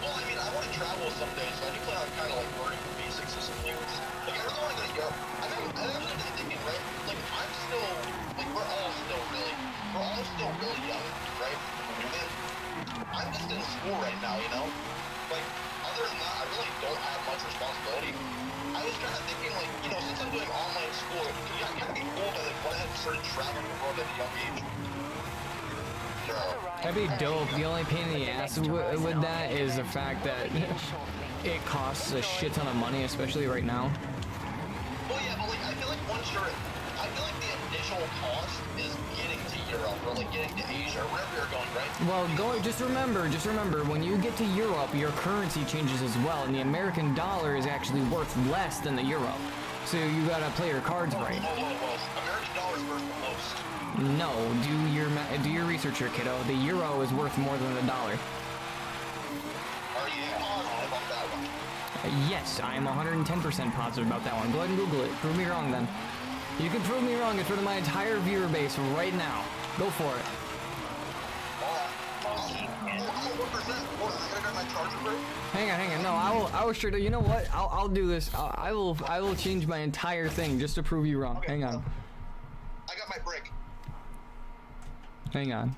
Well, I mean, I want to travel someday, so I do plan on kind of like learning the basics of some things. Like, I really want to go to Europe. I've actually been thinking, right? Like, I'm still, like, we're all still really young, right? And I'm just in school right now, you know? Like, other than that, I really don't have much responsibility. I was kind of thinking, like, you know, since I'm doing online school, it would kind of be cool if I like, went ahead and started traveling the world at a young age. That'd be dope. The only pain in the ass with that is the fact that it costs a shit ton of money, especially right now. Well, yeah, but like, I feel like the initial cost is getting to Europe or like getting to Asia or wherever you're going, right? Well, just remember, when you get to Europe, your currency changes as well, and the American dollar is actually worth less than the euro. So you gotta play your cards right. American dollar is worth the most. No, do your research here, kiddo. The euro is worth more than the dollar. Are you positive about that one? Yes, I am 110% positive about that one. Go ahead and Google it. Prove me wrong then. You can prove me wrong in front of my entire viewer base right now. Go for it. Hang on. No, I will sure do. You know what? I'll do this. I will change my entire thing just to prove you wrong. Okay, Hang on. I got my brick. Hang on.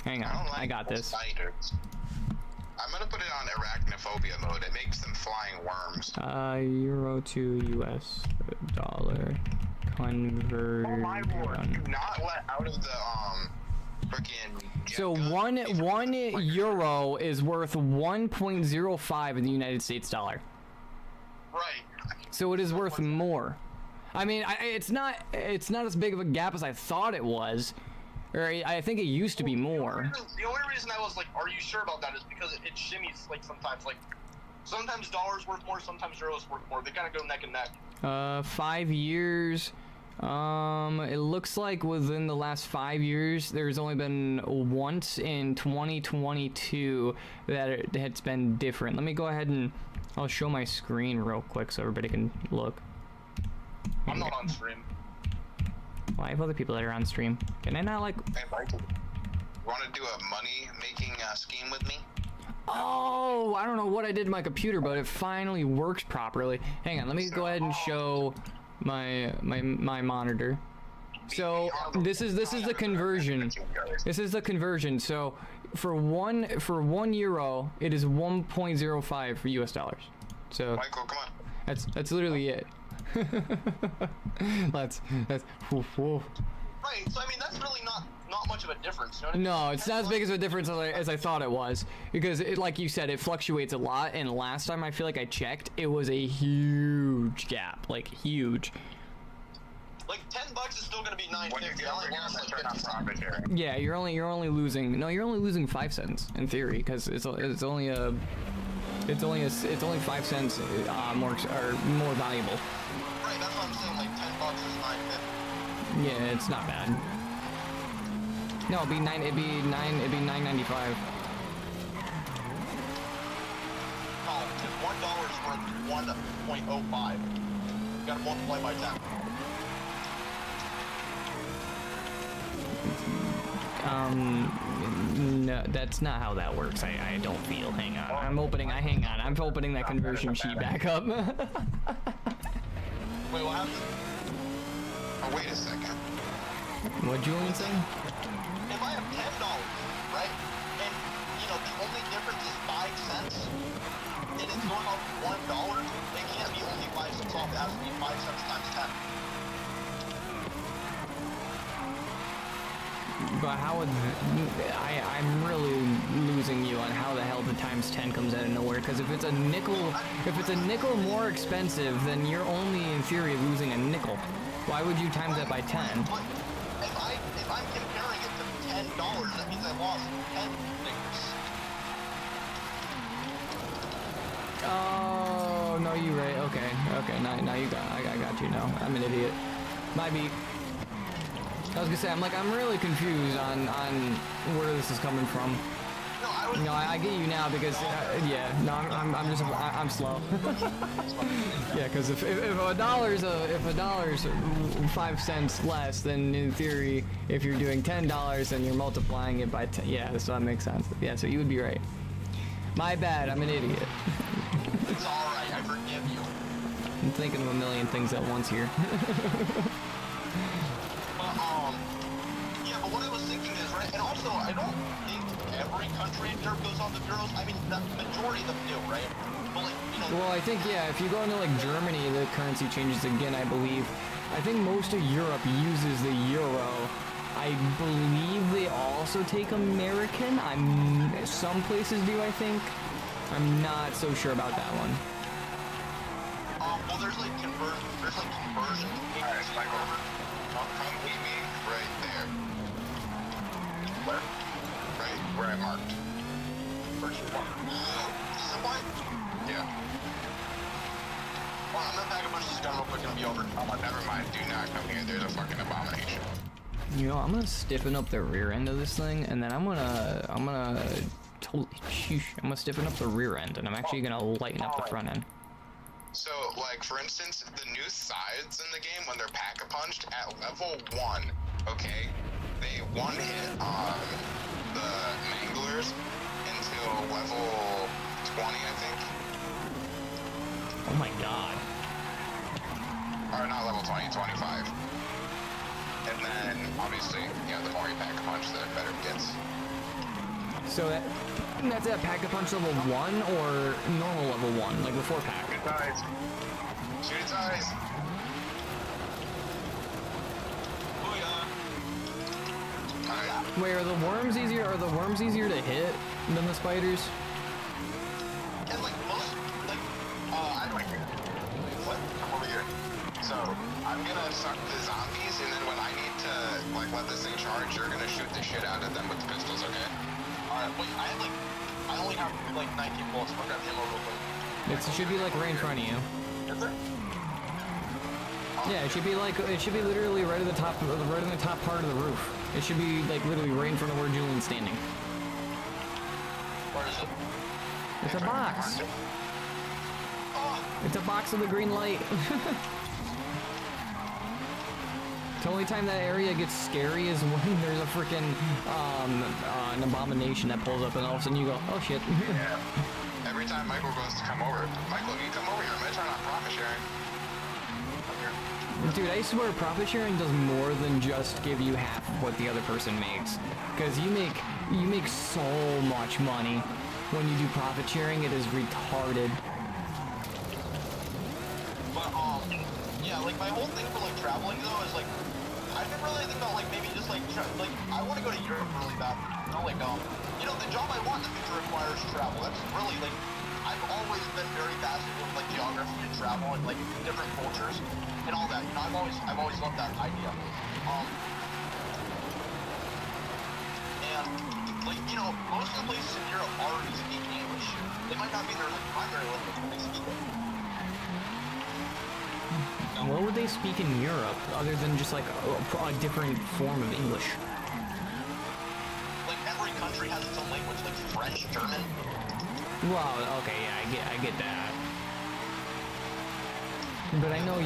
I got this. Spiders. I'm gonna put it on arachnophobia mode. It makes them flying worms. Euro to US dollar conversion. Oh my lord! Do not let out of the freaking. So one euro is worth 1.05 in the United States dollar. Right. So it is worth more. I mean, it's not as big of a gap as I thought it was. Or I think it used to be more. The only reason I was like, "Are you sure about that?" is because it shimmies like sometimes. Like sometimes dollars worth more, sometimes euros worth more. They kind of go neck and neck. 5 years. It looks like within the last 5 years, there's only been once in 2022 that it's been different. Let me go ahead and I'll show my screen real quick so everybody can look. I'm not on stream. Well, I have other people that are on stream. Can I not like? Hey, Michael, want to do a money-making scheme with me? Oh, I don't know what I did to my computer, but it finally works properly. Hang on, let me go ahead and show my monitor. So this is the conversion. This is the conversion. So for one euro, it is 1.05 for US dollars. So Michael, come on. that's literally it. that's woof, woof. Right, so I mean, that's really not much of a difference, you know what I mean? No, it's not as big as a difference as I thought it was, because it, like you said, it fluctuates a lot. And last time I feel like I checked, it was a huge gap, like huge. Like $10 is still gonna be $9.50. When you get over here, I'm turn on profit sharing. Yeah, you're only losing. No, you're only losing 5 cents in theory, because it's only 5 cents more valuable. Right, that's what I'm saying. Like $10 is $9.50. Yeah, it's not bad. No, it'd be $9.95. No, because $1 is worth 1.05. You gotta multiply by 10. No, that's not how that works. I don't feel. Hang on. I'm opening that conversion sheet back up. Wait, what happened? Oh, wait a second. What Julian saying? If I have $10, right, and you know the only difference is 5 cents, and it's going off $1, it can't be only 5 cents off. It has to be 5 cents times 10. But how would I'm really losing you on how the hell the times 10 comes out of nowhere? Because if it's a nickel more expensive, then you're only in theory losing a nickel. Why would you times that by 10? But if I'm comparing it to $10, that means I lost 10 nickels. Oh no, you right. Okay. Now you got. I got you now. I'm an idiot. My beat. I was gonna say, I'm really confused on where this is coming from. No, I get you now because yeah, no, I'm slow. Yeah, because if a dollar's 5 cents less, then in theory, if you're doing $10, then you're multiplying it by 10. Yeah, so that makes sense. Yeah, so you would be right. My bad, I'm an idiot. It's alright, I forgive you. I'm thinking of a million things at once here. Yeah, but what I was thinking is, right, and also, I don't think every country in Europe goes on the euros. I mean, the majority of them do, right? But, like, you know... Well, I think, yeah, if you go into, like, Germany, the currency changes again, I believe. I think most of Europe uses the euro. I believe they also take American. Some places do, I think. I'm not so sure about that one. Well, there's, like, conversion. Alright, Michael. Come meet me right there. Where? Right where I marked. Where'd you mark? This is why? Yeah. Well, I'm gonna pack a bunch of this gun real quick and it'll be over. Oh, never mind. Do not come here. There's a fucking abomination. You know, I'm gonna stiffen up the rear end of this thing, and then I'm gonna totally sheesh. I'm gonna stiffen up the rear end, and I'm actually gonna lighten up the front end. So, like, for instance, the new sides in the game, when they're pack-a-punched at level 1, okay, they one-hit the manglers until level 20, I think. Oh my god. Or not level 20, 25. And then, obviously, you know, the more you pack-a-punch, the better it gets. So that's at pack-a-punch level 1 or normal level 1, like before pack? Shoot its eyes. Shoot its eyes. Alright. Wait, are the worms easier? Are the worms easier to hit than the spiders? And, like, most, like, I don't care. What? Come over here. So, I'm gonna suck the zombies, and then when I need to, like, let this thing charge, you're gonna shoot the shit out of them with the pistols, okay? Alright, wait, I only have, like, 19 bullets. I'll grab the ammo real quick. It should be like right in front of you. Is there? Yeah, it should be like it should be literally right at the top, right in the top part of the roof. It should be like literally right in front of where Julian's standing. Where is it? It's a box. Oh, It's a box with a green light. The only time that area gets scary is when there's a freaking an abomination that pulls up, and all of a sudden you go, oh shit. Yeah. Every time Michael goes to come over, Michael, you come over here. I'm gonna turn on profit sharing. Come here. Dude, I swear profit sharing does more than just give you half of what the other person makes. Because you make so much money when you do profit sharing, it is retarded. but yeah, like my whole thing for like traveling though is like, I've been really thinking about like maybe just like like I want to go to Europe really bad. You know, like you know, the job I want in the future requires travel. That's really like, I've always been very fascinated with like geography and travel and like different cultures and all that. You know, I've always loved that idea. And like, you know, most of the places in Europe already speak English. They might not be their like primary language, but they speak it. What would they speak in Europe other than just like a different form of English? Like every country has its own language, like French, German. Well, okay, yeah, I get that. But I know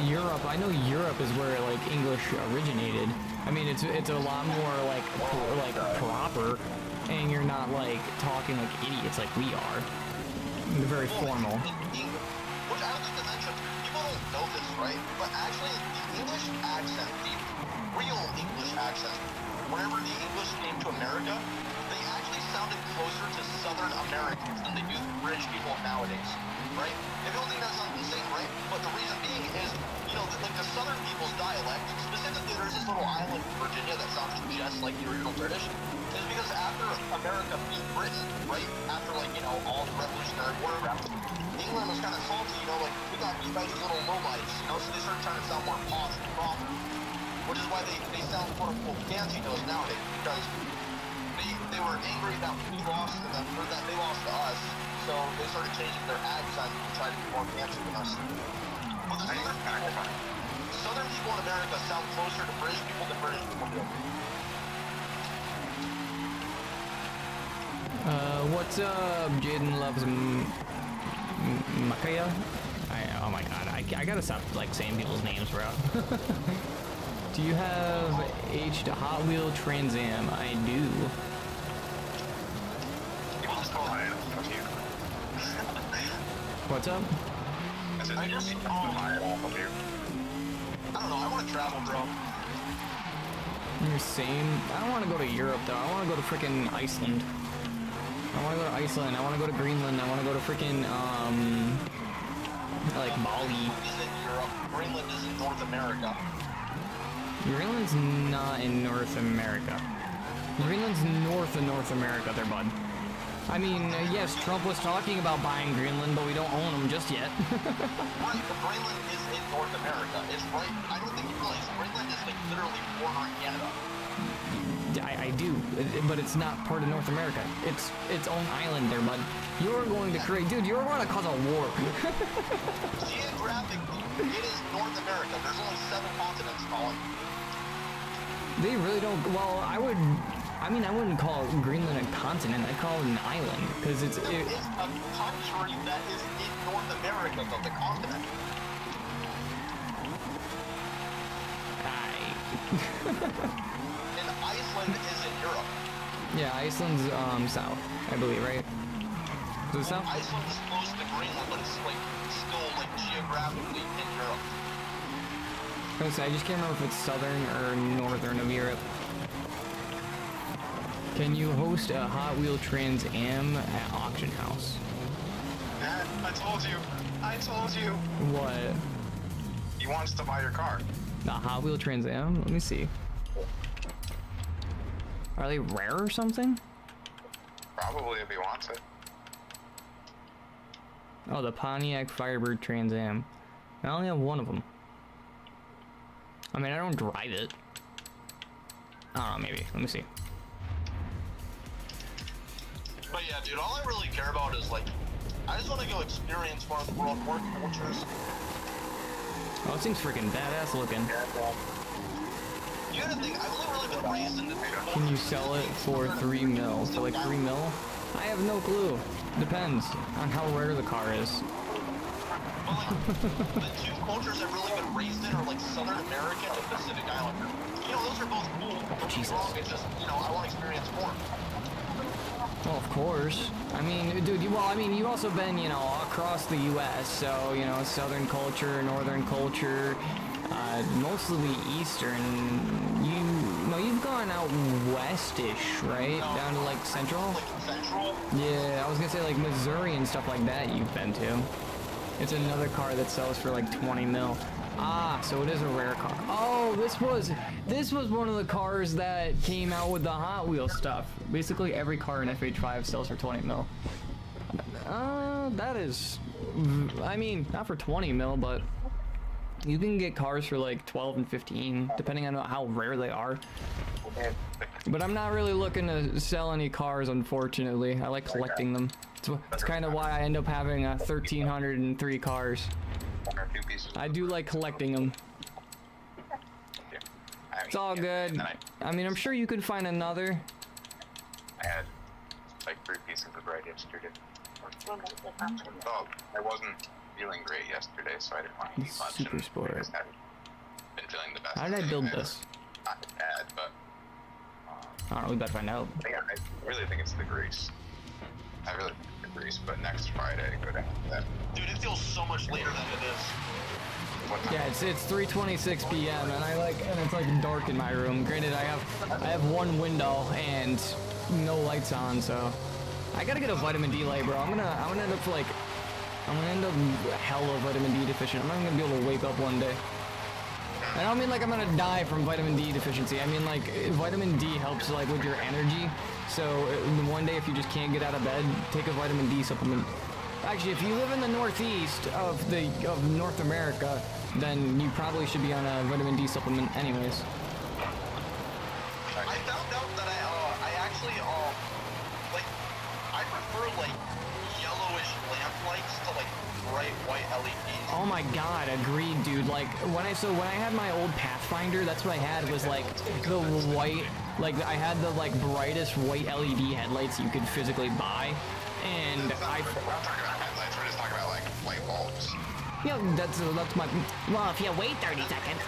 Europe is where like English originated. I mean, it's a lot more like proper, and you're not like talking like idiots like we are. They're very formal. Which I don't think to mention, people don't know this, right? But actually, the English accent, the real English accent, whenever the English came to America, they actually sounded closer to Southern Americans than they do British people nowadays, right? And people think that sounds insane, right? But the reason being is, you know, like the Southern people's dialect, specifically there's this little island in Virginia that sounds just like the original British, is because after America beat Britain, right? After like, you know, all the Revolutionary War around, England was kind of salty, you know, like, we got beat by these little lowlights, you know, so they started trying to sound more posh and proper, which is why they sound quote-unquote fancy to us nowadays, because they were angry that we lost to them, or that they lost to us, so they started changing their accent and trying to be more fancy than us. But the Southern people in America sound closer to British people than British people do. What's up? Jaden loves Makaya. Oh my god, I gotta stop like saying people's names, bro. Do you have H to Hot Wheel Trans Am? I do. What's up? I don't know, I want to travel, bro. You're same. I don't want to go to Europe though. I want to go to freaking Iceland. I want to go to Iceland. I want to go to Greenland. I want to go to freaking like Bali. Greenland is in Europe. Greenland is in North America. Greenland's not in North America. Greenland's north of North America, there, bud. I mean, yes, Trump was talking about buying Greenland, but we don't own them just yet. Right, but Greenland is in North America. It's right. I don't think you realize Greenland is like literally bordering Canada. I do, but it's not part of North America. It's its own island there, bud. You're going to create, dude, you're going to cause a war. Geographically, it is North America. There's only 7 continents, Colin. They really don't, well, I wouldn't call Greenland a continent. I'd call it an island, because it's... It's a country that is in North America, though, the continent. And Iceland is in Europe. Yeah, Iceland's south, I believe, right? Is it south? Iceland is close to Greenland, but it's like still like geographically in Europe. I just can't remember if it's southern or northern of Europe. Can you host a Hot Wheel Trans Am at Auction House? Matt, I told you. What? He wants to buy your car. The Hot Wheel Trans Am? Let me see. Are they rare or something? Probably if he wants it. Oh, the Pontiac Firebird Trans Am. I only have one of them. I mean, I don't drive it. I don't know, maybe. Let me see. But yeah, dude, all I really care about is like, I just want to go experience more of the world, more cultures. Oh, it seems freaking badass looking. You gotta think, I've only really been raised in the... Can you sell it for 3 mil? For like 3 mil? I have no clue. Depends on how rare the car is. But like, the two cultures I've really been raised in are like Southern American and Pacific Islander. You know, those are both cool. Don't get me wrong, it's just, you know, I want to experience more. Well, of course. I mean, dude, you've also been, you know, across the U.S., so, you know, Southern culture, Northern culture, mostly Eastern. You've gone out westish, right? No, down to, like, Central? Like, Central? Yeah, I was gonna say, like, Missouri and stuff like that you've been to. It's another car that sells for, like, 20 mil. Ah, so it is a rare car. Oh, this was one of the cars that came out with the Hot Wheels stuff. Basically, every car in FH5 sells for 20 mil. That is... I mean, not for 20 mil, but... You can get cars for like 12 and 15, depending on how rare they are. But I'm not really looking to sell any cars, unfortunately. I like collecting them. It's kind of why I end up having 1,303 cars. I do like collecting them. It's all good. I mean, I'm sure you could find another. I had like 3 pieces of bread yesterday. Oh, I wasn't feeling great yesterday, so I didn't want to eat much. Super sport. I just haven't been feeling the best. How did I build this? Not bad, but I don't know, we better find out. I really think it's the grease. I really think it's the grease, but next Friday, go down to that. Dude, it feels so much later than it is. What time? Yeah, it's 3:26 p.m. and it's like dark in my room. Granted, I have one window and no lights on, so I gotta get a vitamin D light, bro. I'm gonna end up hella vitamin D deficient. I'm not gonna be able to wake up one day. I don't mean like I'm gonna die from vitamin D deficiency. I mean like vitamin D helps like with your energy. So one day if you just can't get out of bed, take a vitamin D supplement. Actually, if you live in the northeast of North America, then you probably should be on a vitamin D supplement anyways. I found out that I actually like I prefer like yellowish lamp lights to like bright white LEDs. Oh my god, agreed, dude. Like when I had my old Pathfinder, that's what I had was like the white, like I had the like brightest white LED headlights you could physically buy, and We're not talking about headlights, we're just talking about like light bulbs. yeah, that's my. Well, if you wait 30 seconds.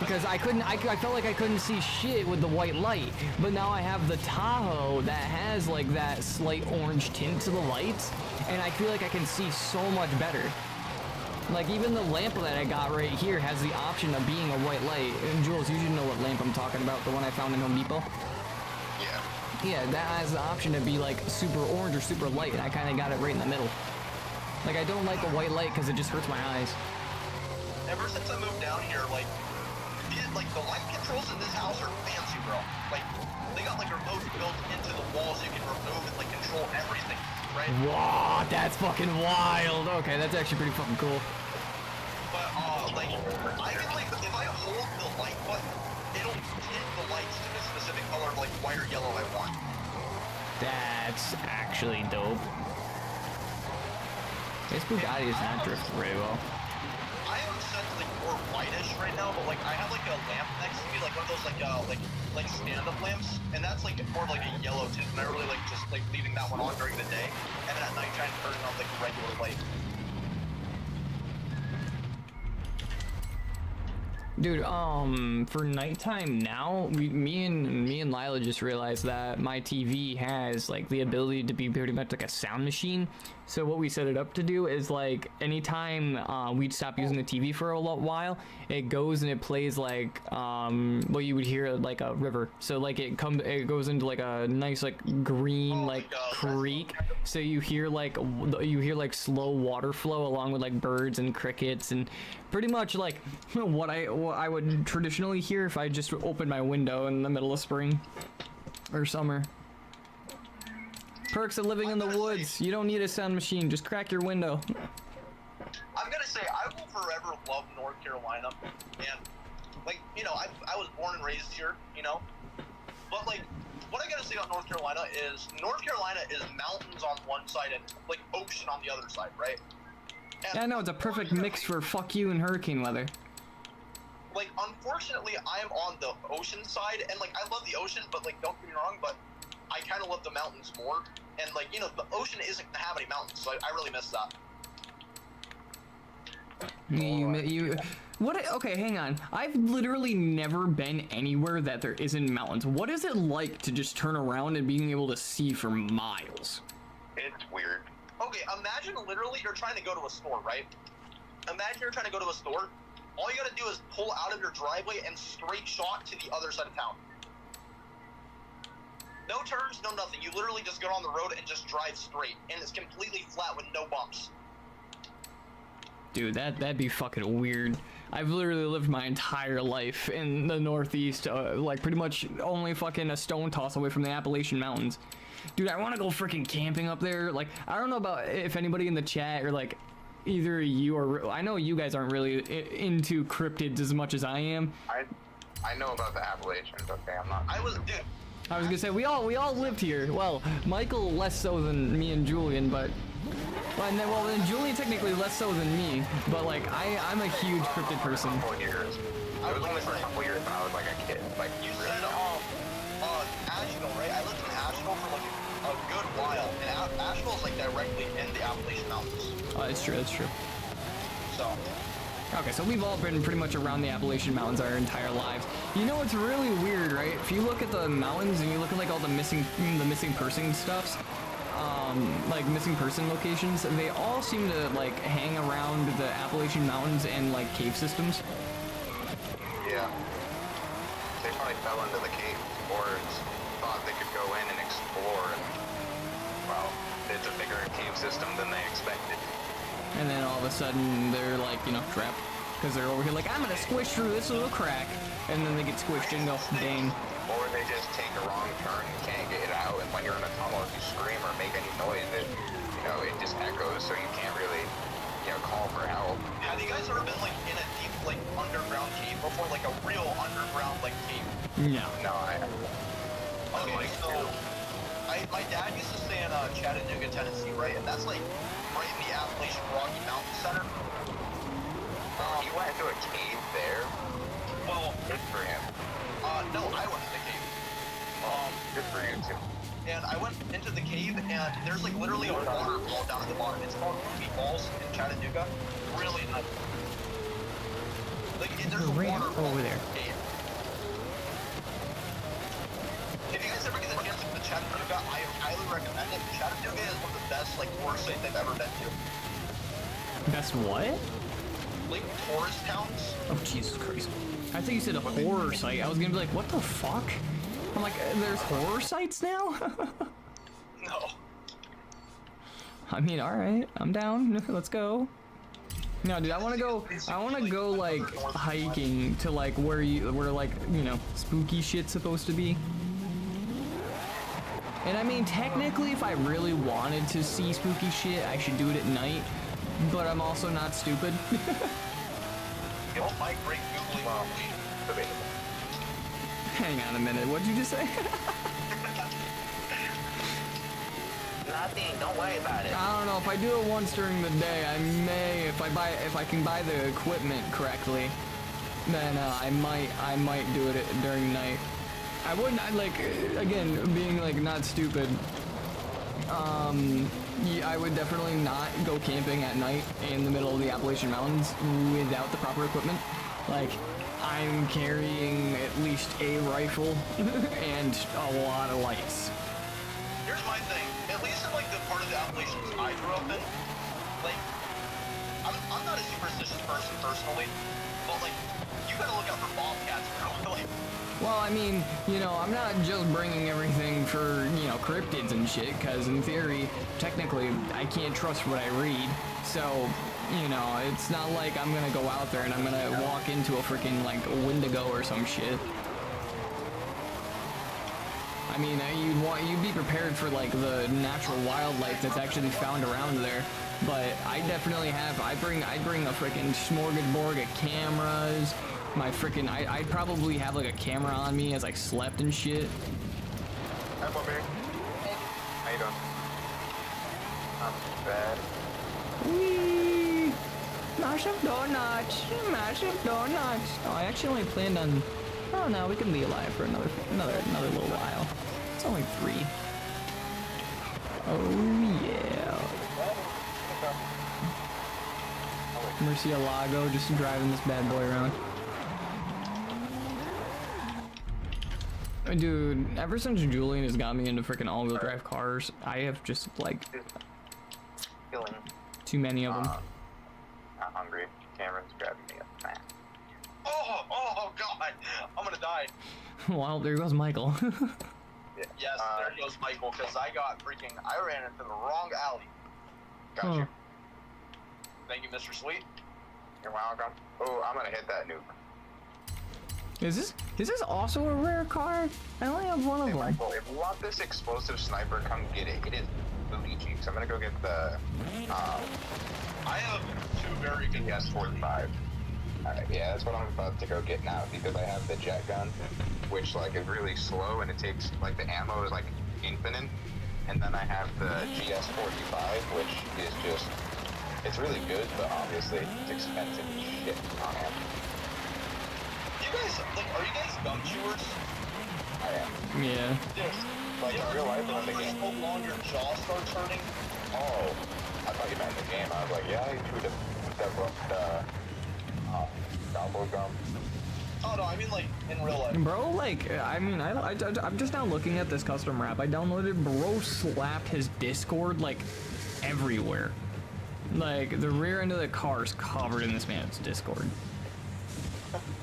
Because I felt like I couldn't see shit with the white light, but now I have the Tahoe that has like that slight orange tint to the lights, and I feel like I can see so much better. Like even the lamp that I got right here has the option of being a white light. And Jules, you should know what lamp I'm talking about, the one I found in Home Depot. Yeah. Yeah, that has the option to be like super orange or super light, and I kind of got it right in the middle. Like I don't like a white light because it just hurts my eyes. Ever since I moved down here, like the light controls in this house are fancy, bro. Like they got like remotes built into the walls so you can remove and like control everything, right? Wow, that's fucking wild. Okay, that's actually pretty fucking cool. But like I can like if I hold the light button, it'll tint the lights to the specific color of like white or yellow I want. That's actually dope. This Bugatti does not drift very well. I have it set to like more whitish right now, but like I have like a lamp next to me, like one of those like stand-up lamps, and that's like more of like a yellow tint, and I really like just like leaving that one on during the day, and then at nighttime turning on like a regular light. Dude, for nighttime now, me and Lila just realized that my TV has like the ability to be pretty much like a sound machine. So what we set it up to do is like anytime we'd stop using the TV for a while, it goes and it plays like what you would hear like a river. So like it goes into like a nice like green like creek. So you hear like slow water flow along with like birds and crickets and pretty much like what I would traditionally hear if I just opened my window in the middle of spring or summer. Perks of living in the woods. You don't need a sound machine. Just crack your window. I'm gonna say I will forever love North Carolina, and like you know I was born and raised here, you know, but like what I gotta say about North Carolina is mountains on one side and like ocean on the other side, right? Yeah, I know, it's a perfect mix for fuck you and hurricane weather. Like, unfortunately, I am on the ocean side, and, like, I love the ocean, but, like, don't get me wrong, but I kind of love the mountains more. And, like, you know, the ocean isn't gonna have any mountains, so I really miss that. Okay, hang on. I've literally never been anywhere that there isn't mountains. What is it like to just turn around and being able to see for miles? It's weird. Okay, imagine literally you're trying to go to a store, right? Imagine you're trying to go to a store. All you gotta do is pull out of your driveway and straight shot to the other side of town. No turns, no nothing. You literally just get on the road and just drive straight. And it's completely flat with no bumps. Dude, that'd be fucking weird. I've literally lived my entire life in the Northeast, like pretty much only fucking a stone toss away from the Appalachian Mountains. Dude, I want to go freaking camping up there. Like, I don't know about if anybody in the chat or like either you or I know you guys aren't really into cryptids as much as I am. I know about the Appalachians. Okay, I'm not. I was gonna say we all lived here. Well, Michael less so than me and Julian, but then Julian technically less so than me. But like I'm a huge cryptid person. I was only for a couple years when I was like a kid. Like you said Asheville, right? I lived in Asheville for like a good while, and Asheville is like directly in the Appalachian Mountains. Oh, that's true. That's true. So. Okay, so we've all been pretty much around the Appalachian Mountains our entire lives. You know what's really weird, right? If you look at the mountains and you look at like all the missing person stuffs, like missing person locations, they all seem to like hang around the Appalachian Mountains and like cave systems. Yeah. They probably fell into the cave or thought they could go in and explore, and well, it's a bigger cave system than they expected. And then all of a sudden they're like, you know, trapped because they're over here like, I'm gonna squish through this little crack, and then they get squished and go, dang. Or they just take a wrong turn and can't get it out, and when you're in a tunnel, if you scream or make any noise, it just echoes, so you can't really, call for help. Have you guys ever been like in a deep like underground cave before, like a real underground like cave? No. No, I haven't. Okay, so my dad used to stay in Chattanooga, Tennessee, right? And that's like right in the Appalachian Rocky Mountain Center. He went into a cave there? Well, good for him. No, I went in the cave. Good for you too. And I went into the cave, and there's like literally a waterfall down at the bottom. It's called Ruby Falls in Chattanooga. Really nice. Like there's a waterfall over there. Cave. If you guys ever get the chance to go to Chattanooga, I highly recommend it. Chattanooga is one of the best like tourist sites I've ever been to. Best what? Like tourist towns. Oh Jesus Christ! I think you said a horror site. I was gonna be like, what the fuck? I'm like, there's horror sites now? No. I mean, all right, I'm down. Let's go. No, dude, I want to go like hiking to like where like, spooky shit's supposed to be. And I mean, technically, if I really wanted to see spooky shit, I should do it at night. But I'm also not stupid. Oh my great googly mom. Hang on a minute, what'd you just say? Nothing, don't worry about it. I don't know, if I do it once during the day, I may, if I can buy the equipment correctly, then I might do it during night. I wouldn't, again, being like not stupid, I would definitely not go camping at night in the middle of the Appalachian Mountains without the proper equipment. Like, I'm carrying at least a rifle and a lot of lights. Here's my thing. At least in like the part of the Appalachians I grew up in, like, I'm not a superstitious person personally, but like, you gotta look out for bobcats, bro. Like, well, I mean, I'm not just bringing everything for, cryptids and shit, because in theory, technically, I can't trust what I read. So, it's not like I'm gonna go out there and I'm gonna walk into a freaking, like, a Wendigo or some shit. I mean, you'd be prepared for, like, the natural wildlife that's actually found around there. But I definitely have, I'd bring a freaking smorgasbord of cameras. I'd probably have like a camera on me as I slept and shit. Hi, Bobby. How you doing? Not too bad. Whee! Massive donuts. Massive donuts. Oh, I actually only planned on. Oh no, we can be alive for another little while. It's only 3. Oh yeah. Murcielago just driving this bad boy around. Dude, ever since Julian has got me into freaking all-wheel drive cars, I have just like Feeling too many of them. not hungry. Cameron's grabbing me up. Man. Oh God, I'm gonna die. Well, there goes Michael. Yes, there goes Michael, because I ran into the wrong alley. Got Huh. you. Thank you, Mr. Sweet. You're welcome. Oh, I'm gonna hit that nuke. Is this also a rare car? I only have one of Hey, them. Michael, if you want this explosive sniper, come get it. It is booty cheeks. I'm gonna go get the I have 2 very good PS45. Alright, yeah, that's what I'm about to go get now because I have the jet gun, which like is really slow and it takes like the ammo is like infinite, and then I have the GS45, which is just it's really good, but obviously it's expensive as shit on it. You guys, are you guys gum chewers? I am. Yeah. Yes. Like in real life, on the Like, game. so long your jaw starts hurting. Oh, I thought you meant in the game. I was like, yeah, I chewed gobble gum. Oh no, I mean like in real life. Bro, like, I mean, I'm just now looking at this custom rap I downloaded. Bro slapped his Discord, like, everywhere. Like, the rear end of the car is covered in this man's Discord.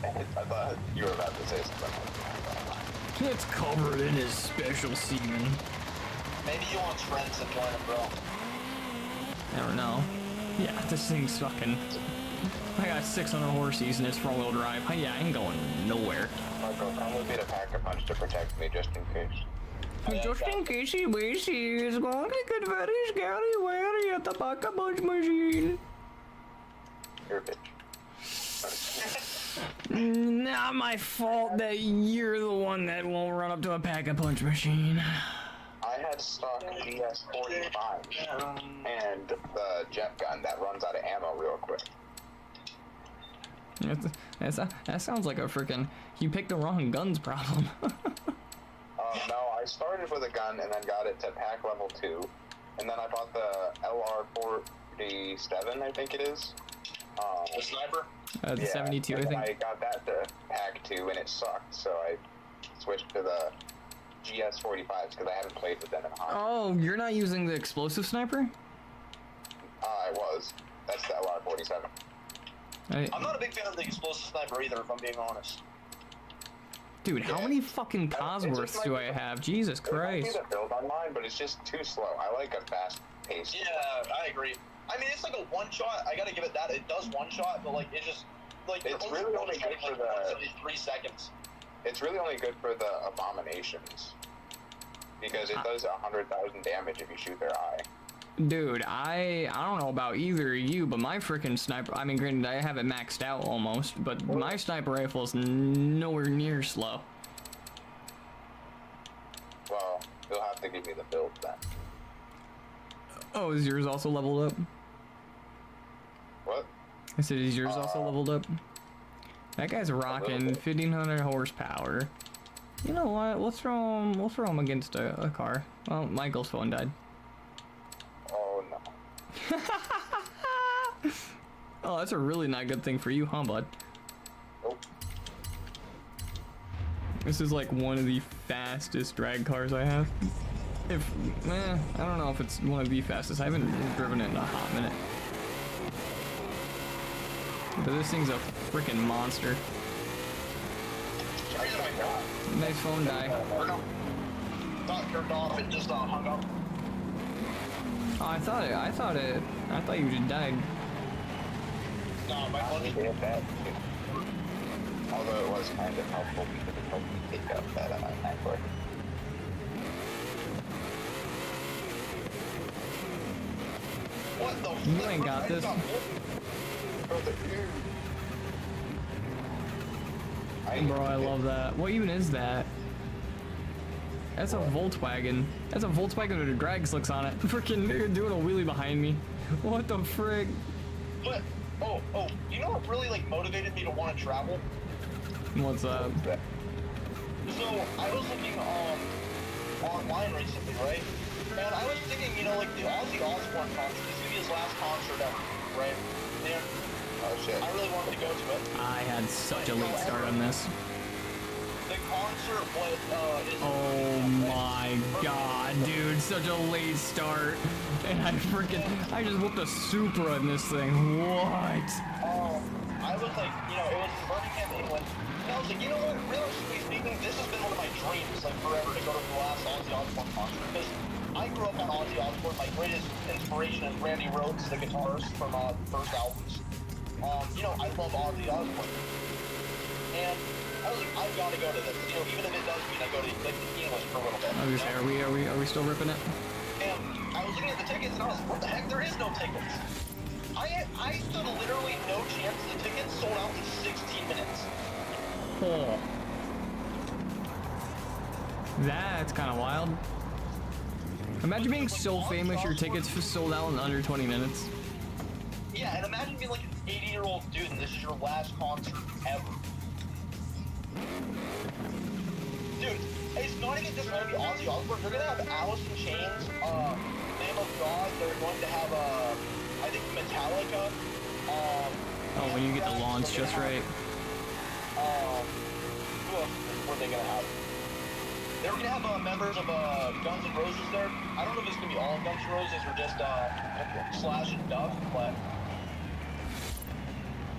I thought you were about to say something. It's covered in his special semen. Maybe you want trends and join them, bro. I don't know. Yeah, this thing's fucking... I got 600 horses and it's front-wheel drive. Yeah, I ain't going nowhere. Marco, come with me to pack a punch to protect me just in case. Just in case he wishes he's going to get very scary wary at the pack-a-punch machine. You're a bitch. Not my fault that you're the one that won't run up to a pack-a-punch machine. I had stock GS45 and the jet gun that runs out of ammo real quick. That sounds like a freaking you picked the wrong guns problem. No, I started with a gun and then got it to pack level 2, and then I bought the LR47, I think it is. The sniper? The Yeah, 72, I and think. I got that to pack 2 and it sucked, so I switched to the GS45s because I haven't played with them in a hot. Oh, you're not using the explosive sniper? I was. That's the LR47. I'm not a big fan of the explosive sniper either, if I'm being honest. Dude, how many fucking Cosworths do I have? Jesus It might be Christ. the build on mine, but it's just too slow. I like a fast pace. Yeah, I agree. I mean, it's like a one shot. I gotta give it that. It does one shot, but like it's just like It's really only good for the- every 3 seconds. It's really only good for the abominations because it does 100,000 damage if you shoot their eye. Dude, I don't know about either of you, but my freaking sniper, I mean, granted, I have it maxed out almost, but my sniper rifle is nowhere near slow. Well, you'll have to give me the build then. Oh, is yours also leveled up? What? I said, is yours also leveled up? That guy's rocking 1,500 horsepower. You know what? We'll throw him against a car. Well, Michael's phone died. Oh no. Oh, that's a really not good thing for you, huh, bud? Nope. This is like one of the fastest drag cars I have. I don't know if it's one of the fastest. I haven't driven it in a hot minute. But this thing's a freaking monster. Nice phone die. Or no. Not turned off, it just hung up. Oh, I thought you just died. No, my phone just Hit that. Although it was kind of helpful because it helped me pick up that network. What the You flip? ain't got this. Bro, I love that. What even is that? That's a Volkswagen. That's a Volkswagen with a drag slicks on it. Freaking nigga doing a wheelie behind me. What the frig? What? Oh, you know what really like motivated me to want to travel? What's up? So I was looking online recently, right? And I was thinking, you know, like the Ozzy Osbourne concert, this is gonna be his last concert ever, right? And Oh shit. I really wanted to go to it. I had such a late start on this. The concert was is Oh my god, dude, such a late start. And I just whooped a Supra in this thing. What? I was like, you know, it was in Birmingham, England. And I was like, you know what, realistically speaking, this has been one of my dreams, like, forever to go to the last Ozzy Osbourne concert. Because I grew up on Ozzy Osbourne. My greatest inspiration is Randy Rhoads, the guitarist from the first albums. You know, I love Ozzy Osbourne. And I was like, I've got to go to this. You know, even if it does mean I go to, like, the English for a little bit. I was gonna say, are we still ripping it? And I was looking at the tickets, and I was like, what the heck? There is no tickets. I stood literally no chance. The tickets sold out in 16 minutes. Oh. That's kind of wild. Imagine being so famous your tickets sold out in under 20 minutes. Yeah, and imagine being like an 80-year-old dude, and this is your last concert ever. Dude, it's not even just going to be Ozzy Osbourne. They're going to have Alice in Chains, Name of God. They're going to have, I think, Metallica. Oh, when you get the launch just right. Who else were they going to have? They're going to have members of Guns N' Roses there. I don't know if it's going to be all of Guns N' Roses or just Slash and Duff, but...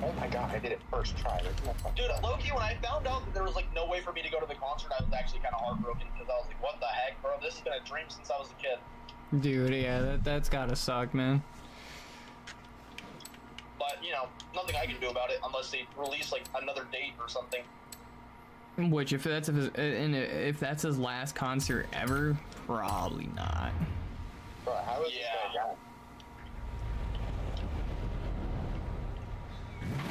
Oh my god, I did it first try. Dude, low-key, when I found out that there was, like, no way for me to go to the concert, I was actually kind of heartbroken because I was like, what the heck, bro? This has been a dream since I was a kid. Dude, yeah, that's gotta suck, man. But, you know, nothing I can do about it unless they release, like, another date or something. Which, if that's his last concert ever, probably not. Bro, how is this going down?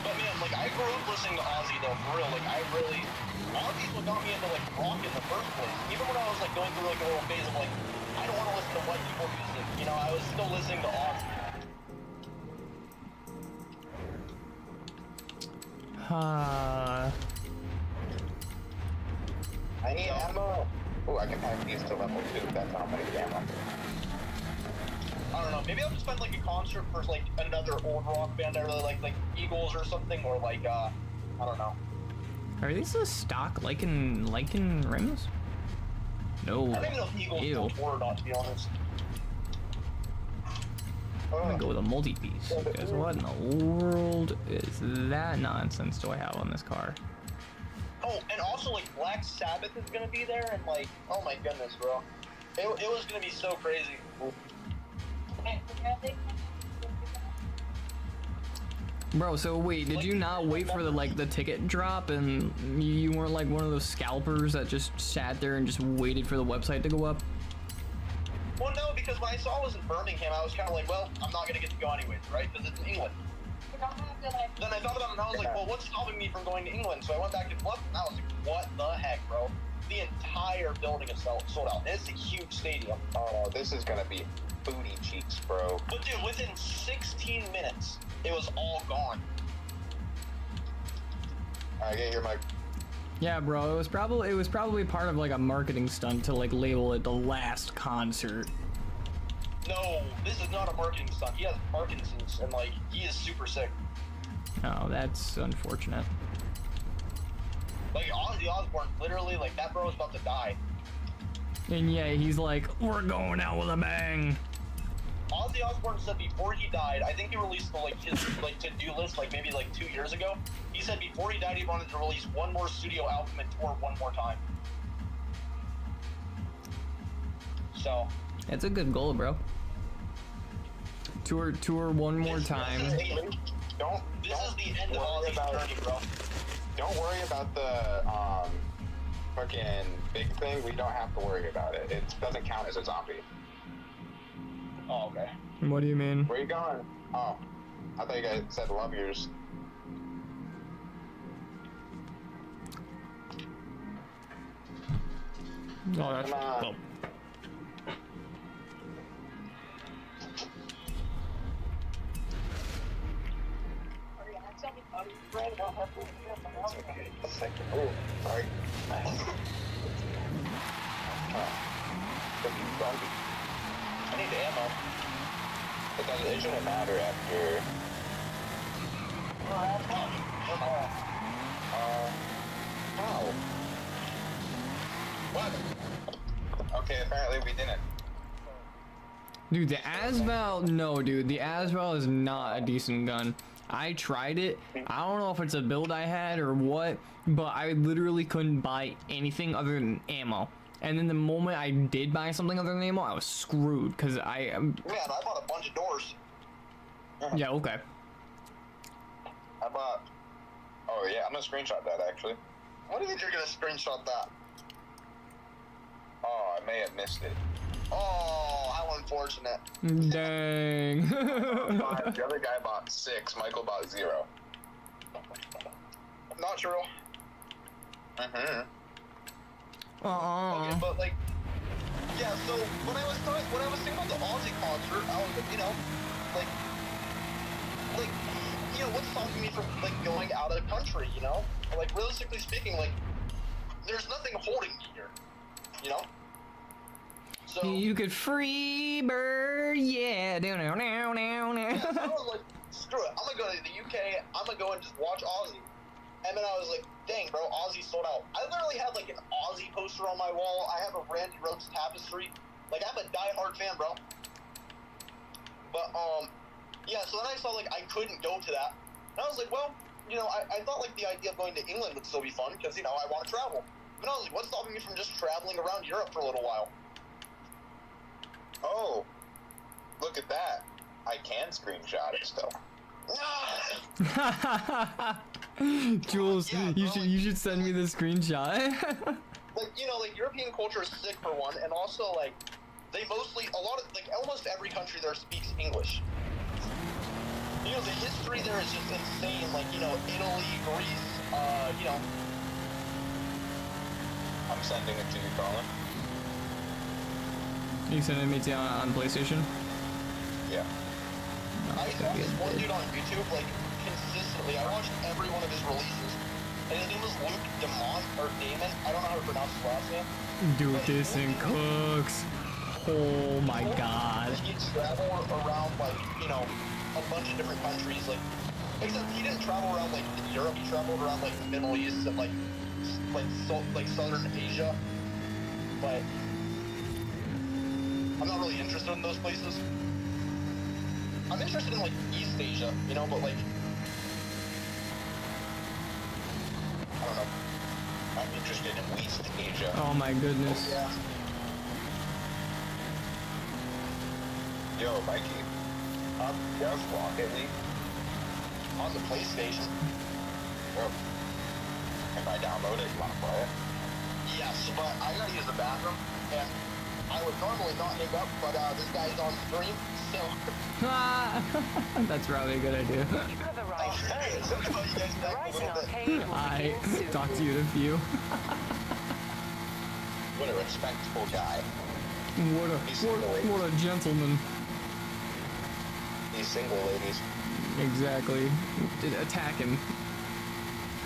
But man, like, I grew up listening to Ozzy though, for real. Like, Ozzy's what got me into, like, rock in the first place. Even when I was, like, going through, like, a little phase of, like, I don't want to listen to white people music. You know, I was still listening to Ozzy. I need ammo. Oh, I can pack these to level 2. That's how many ammo. I don't know, maybe I'll just find, like, a concert for, like, another old rock band I really like Eagles or something, or, like, I don't know. Are these the stock Lycan rims? No. I don't even know if Eagles Ew. still or not, to be honest. I'm gonna go with a multi-piece, because what in the world is that nonsense do I have on this car? Oh, and also, like, Black Sabbath is gonna be there, and, like, oh my goodness, bro. It was gonna be so crazy. Bro, so wait, did you not wait for the ticket drop, and you weren't like one of those scalpers that just sat there and just waited for the website to go up? Well, no, because when I saw it was in Birmingham, I was kind of like, well, I'm not gonna get to go anyways, right? Because it's in England. Then I thought about it, and I was like, well, what's stopping me from going to England? So I went back to Bluff, and I was like, what the heck, bro? The entire building is sold out. And it's a huge stadium. Oh, this is gonna be booty cheeks, bro. But dude, within 16 minutes, it was all gone. Alright, get your mic. Yeah, bro, it was probably part of like a marketing stunt to like label it the last concert. No, this is not a marketing stunt. He has Parkinson's, and like, he is super sick. Oh, that's unfortunate. Like, Ozzy Osbourne, literally, like, that bro is about to die. And yeah, he's like, we're going out with a bang. Ozzy Osbourne said before he died, I think he released the, like, his like to-do list like maybe like 2 years ago. He said before he died he wanted to release one more studio album and tour one more time. So That's a good goal, bro. Tour one more time. This is the end of Ozzy's journey, bro. Don't worry about the fucking big thing. We don't have to worry about it. It doesn't count as a zombie. Oh, okay. What do you mean? Where you going? Oh, I thought you guys said love yours. Oh, that's Come on. well. It's okay. It's like, oh, sorry. I need ammo. Because it shouldn't matter after. How? What? Okay, apparently we didn't. Dude, the Asval, no, dude, the Asval is not a decent gun. I tried it. I don't know if it's a build I had or what, but I literally couldn't buy anything other than ammo. And then the moment I did buy something other than ammo, I was screwed because Man, I bought a bunch of doors. yeah, okay. I bought. Oh yeah, I'm gonna screenshot that actually. What do you think you're gonna screenshot that? Oh, I may have missed it. Oh, how unfortunate. Dang. The other guy bought 6. Michael bought 0. Not true. Mm-hmm. Okay, but like, yeah. So when I was thinking about the Aussie concert, I was like, what's stopping me from like going out of the country? You know, like realistically speaking, like there's nothing holding me here. You know. So You could free bird, yeah. yeah, so I was like, screw it. I'm gonna go to the UK. I'm gonna go and just watch Aussie. And then I was like, dang, bro, Aussie sold out. I literally had like an Aussie poster on my wall. I have a Randy Rhoads tapestry. Like, I'm a diehard fan, bro. But, yeah, so then I saw, like, I couldn't go to that. And I was like, well, you know, I thought, like, the idea of going to England would still be fun because, you know, I want to travel. But I was like, what's stopping me from just traveling around Europe for a little while? Oh, look at that. I can screenshot it still. Jules, Yeah, you should send me the screenshot. Like, you know, like, European culture is sick for one, and also, like, they mostly, like, almost every country there speaks English. You know, the history there is just insane, like, you know, Italy, Greece, you know. I'm sending it to you, Colin. You sending me to on PlayStation? Yeah. I saw this one dude on YouTube, like, consistently. I watched every one of his releases. And his name was Luke Damon. I don't know how to pronounce his last name. Dude, this thing cooks. Oh my god. He traveled around, like, you know, a bunch of different countries, like, except he didn't travel around, like, Europe. He traveled around, like, the Middle East and, like Southern Asia. But I'm not really interested in those places. I'm interested in, like, East Asia, you know, but, like, I don't know. I'm interested in East Asia. Oh my goodness. Yeah. Yo, Mikey. Does Rocket League? On the PlayStation. Yo. If I download it, you wanna play it? Yes, but I gotta use the bathroom, and I would normally not hang up, but this guy's on stream, so... That's probably a good idea. You have arrived early. The Rising Arcade will I begin soon. talked to you in a few. What a respectful guy. What a gentleman. These single ladies. Exactly. Attack him.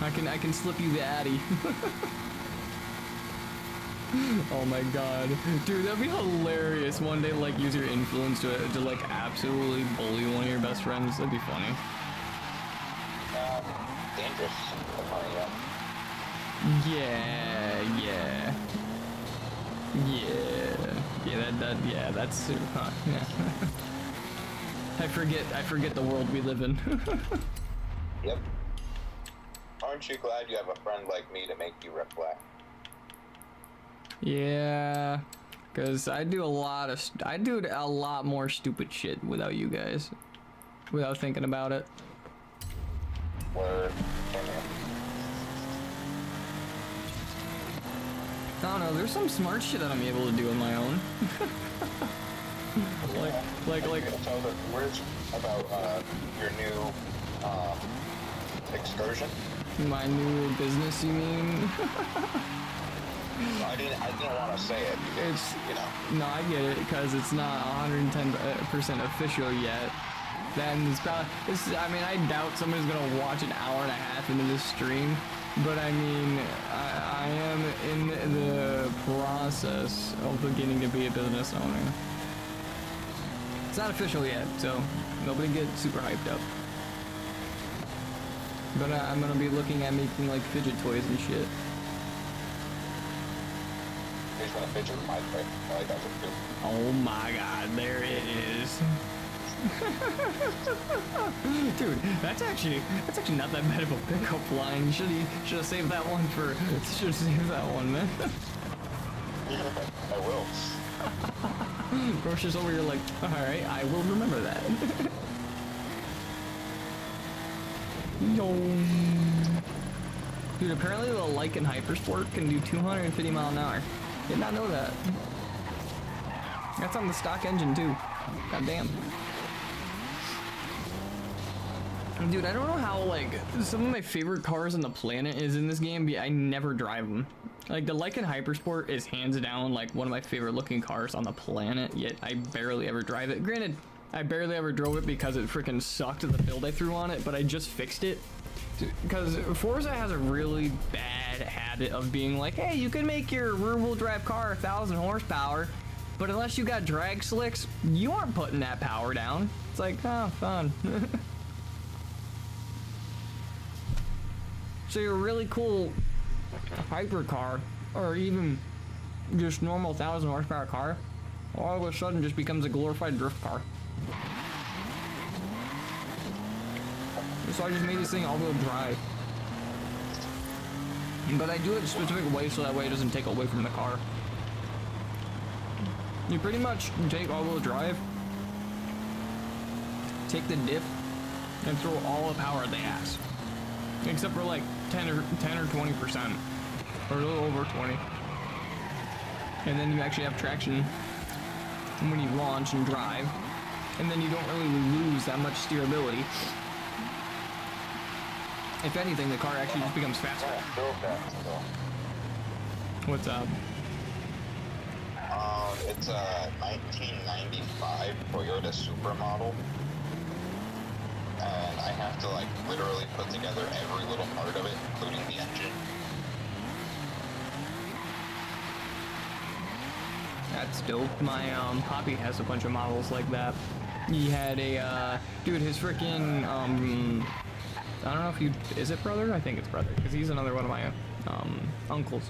I can slip you the addy. Oh my god. Dude, that'd be hilarious one day, like, use your influence to like, absolutely bully one of your best friends. That'd be funny. Dangerous. Yeah. Yeah, that's, yeah. I forget the world we live in. Yep. Aren't you glad you have a friend like me to make you reflect? Yeah, cause I do a lot more stupid shit without you guys, without thinking about it. Word. I don't know. There's some smart shit that I'm able to do on my own. like. Tell the words about your new excursion. My new business, you mean? I didn't want to say it because, It's, you know. no, I get it, because it's not 110% official yet. Then it's probably, I mean, I doubt somebody's gonna watch an hour and a half into this stream, but I mean, I am in the process of beginning to be a business owner. It's not official yet, so nobody get super hyped up. But I'm gonna be looking at making like fidget toys and shit. He's gonna fidget with my toy. I like that too. Oh my god, there it is. Dude, that's actually not that bad of a pickup line. Should have saved that one for. Should have saved that one, man. I will. Bro's just over here like, all right, I will remember that. Yo. Dude, apparently the Lycan Hypersport can do 250 mile an hour. Did not know that. That's on the stock engine too. God damn. Dude, I don't know how, like, some of my favorite cars on the planet is in this game, but I never drive them. Like, the Lycan Hypersport is hands down, like, one of my favorite looking cars on the planet, yet I barely ever drive it. Granted, I barely ever drove it because it freaking sucked the build I threw on it, but I just fixed it. Because Forza has a really bad habit of being like, hey, you can make your rear-wheel drive car 1,000 horsepower, but unless you got drag slicks, you aren't putting that power down. It's like, oh, fun. So your really cool hypercar, or even just normal 1,000 horsepower car, all of a sudden just becomes a glorified drift car. So I just made this thing all-wheel drive. But I do it a specific way so that way it doesn't take away from the car. You pretty much take all-wheel drive, take the diff, and throw all the power at the ass. Except for like 10 or 20%, or a little over 20. And then you actually have traction when you launch and drive, and then you don't really lose that much steerability. If anything, the car actually just becomes faster. What's up? It's a 1995 Toyota Supermodel. And I have to like literally put together every little part of it, including the engine. That's dope. My Poppy has a bunch of models like that. He had a dude, his freaking I don't know if you is it brother? I think it's brother because he's another one of my uncles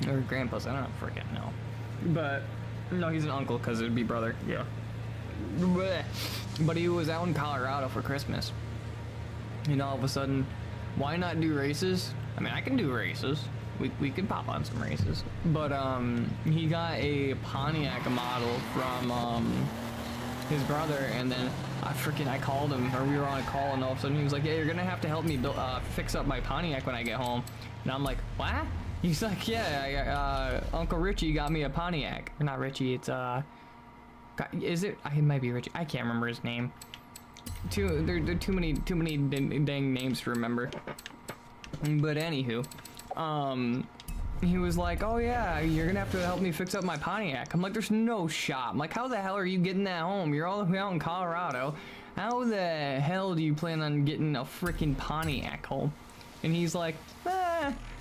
or grandpas. I don't freaking know, but no, he's an uncle because it'd be brother. Yeah. Blech. But he was out in Colorado for Christmas. And all of a sudden, why not do races? I mean, I can do races. We could pop on some races. But he got a Pontiac model from his brother, and then I called him, or we were on a call, and all of a sudden he was like, yeah, you're gonna have to help me fix up my Pontiac when I get home. And I'm like, what? He's like, yeah, Uncle Richie got me a Pontiac. Or not Richie, it's is it? It might be Richie. I can't remember his name. There are too many dang names to remember. But anywho, he was like, oh yeah, you're gonna have to help me fix up my Pontiac. I'm like, there's no shot. I'm like, how the hell are you getting that home? You're all the way out in Colorado. How the hell do you plan on getting a freaking Pontiac home? And he's like,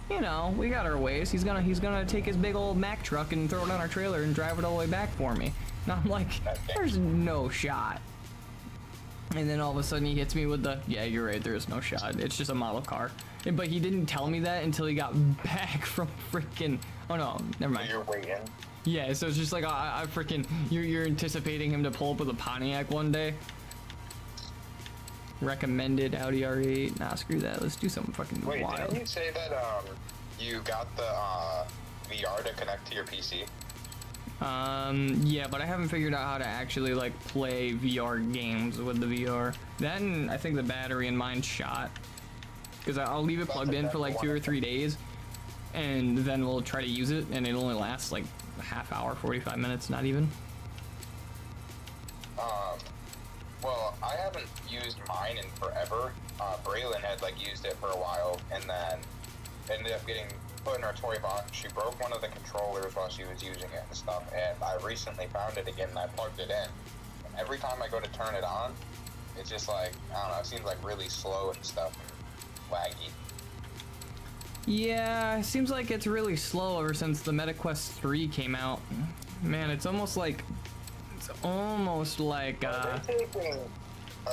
you know, we got our ways. He's gonna take his big old Mack truck and throw it on our trailer and drive it all the way back for me. And I'm like, there's no shot. And then all of a sudden he hits me with the, yeah, you're right, there is no shot. It's just a model car. But he didn't tell me that until he got back from freaking, oh no, never mind. You're waiting. Yeah, so it's just like, I freaking, you're anticipating him to pull up with a Pontiac one day. Recommended Audi R8. Nah, screw that. Let's do something fucking wild. Wait, didn't you say that you got the VR to connect to your PC? Yeah, but I haven't figured out how to actually like play VR games with the VR. Then I think the battery in mine's shot. Because I'll leave it plugged in for like 2 or 3 days, and then we'll try to use it, and it only lasts like a half hour, 45 minutes, not even. Well, I haven't used mine in forever. Braylon had like used it for a while, and then ended up getting put in her toy box. She broke one of the controllers while she was using it and stuff, and I recently found it again and I plugged it in. And every time I go to turn it on, It's just like, I don't know, it seems like really slow and stuff and laggy. Yeah, it seems like it's really slow ever since the MetaQuest 3 came out. Man, it's almost like Are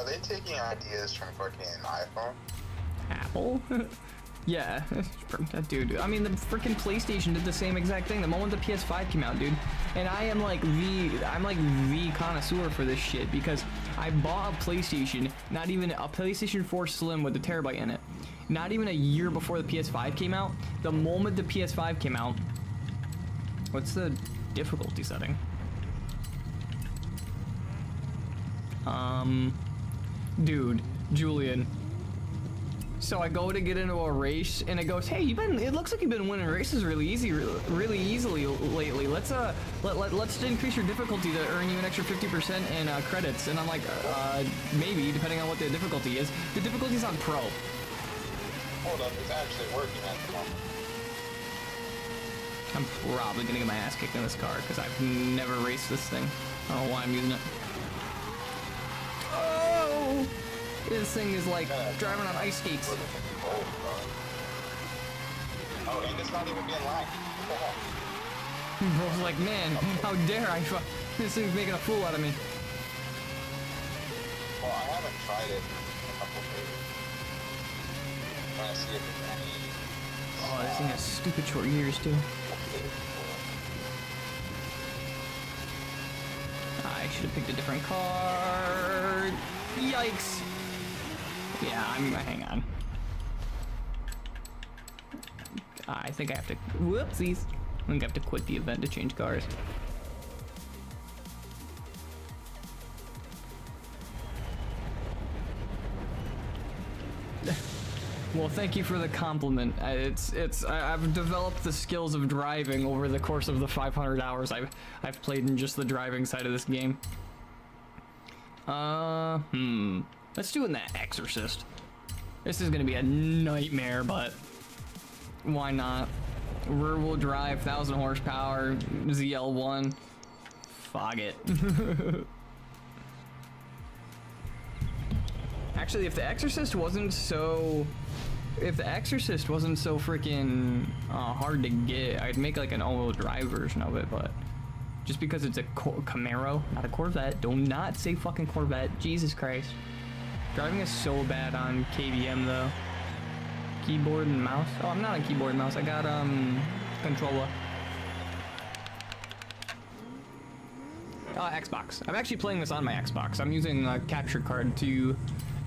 they taking ideas from fucking iPhone? Apple? Yeah, dude. I mean, the freaking PlayStation did the same exact thing the moment the PS5 came out, dude. And I'm like the connoisseur for this shit because I bought a PlayStation, not even a PlayStation 4 Slim with a terabyte in it. Not even a year before the PS5 came out. The moment the PS5 came out, what's the difficulty setting? Dude, Julian. So I go to get into a race, and it goes, "Hey, it looks like you've been winning races really easily lately. Let's increase your difficulty to earn you an extra 50% in credits." And I'm like, maybe, depending on what the difficulty is. The difficulty's on pro. Hold up, it's actually working at the moment. I'm probably gonna get my ass kicked in this car because I've never raced this thing. I don't know why I'm using it. Oh! This thing is like driving on ice skates. Oh, and it's not even being lagged. What the hell? Bro's like, man, how dare I? This thing's making a fool out of me. Well, I haven't tried it in a couple days. I'm gonna see if there's any. Oh, this thing has stupid short gears too. I should have picked a different car. Yikes. Yeah, hang on. I think I have to, whoopsies. I think I have to quit the event to change cars. Well, thank you for the compliment. I've developed the skills of driving over the course of the 500 hours I've played in just the driving side of this game. Let's do it in that Exorcist. This is gonna be a nightmare, but why not? Rear wheel drive, 1000 horsepower, ZL1. Fog it. Actually, if the Exorcist wasn't so freaking hard to get, I'd make like an all-wheel drive version of it, but just because it's a Camaro, not a Corvette. Do not say fucking Corvette. Jesus Christ. Driving is so bad on KVM though. Keyboard and mouse. Oh, I'm not on keyboard and mouse. I got controller. Xbox. I'm actually playing this on my Xbox. I'm using a capture card to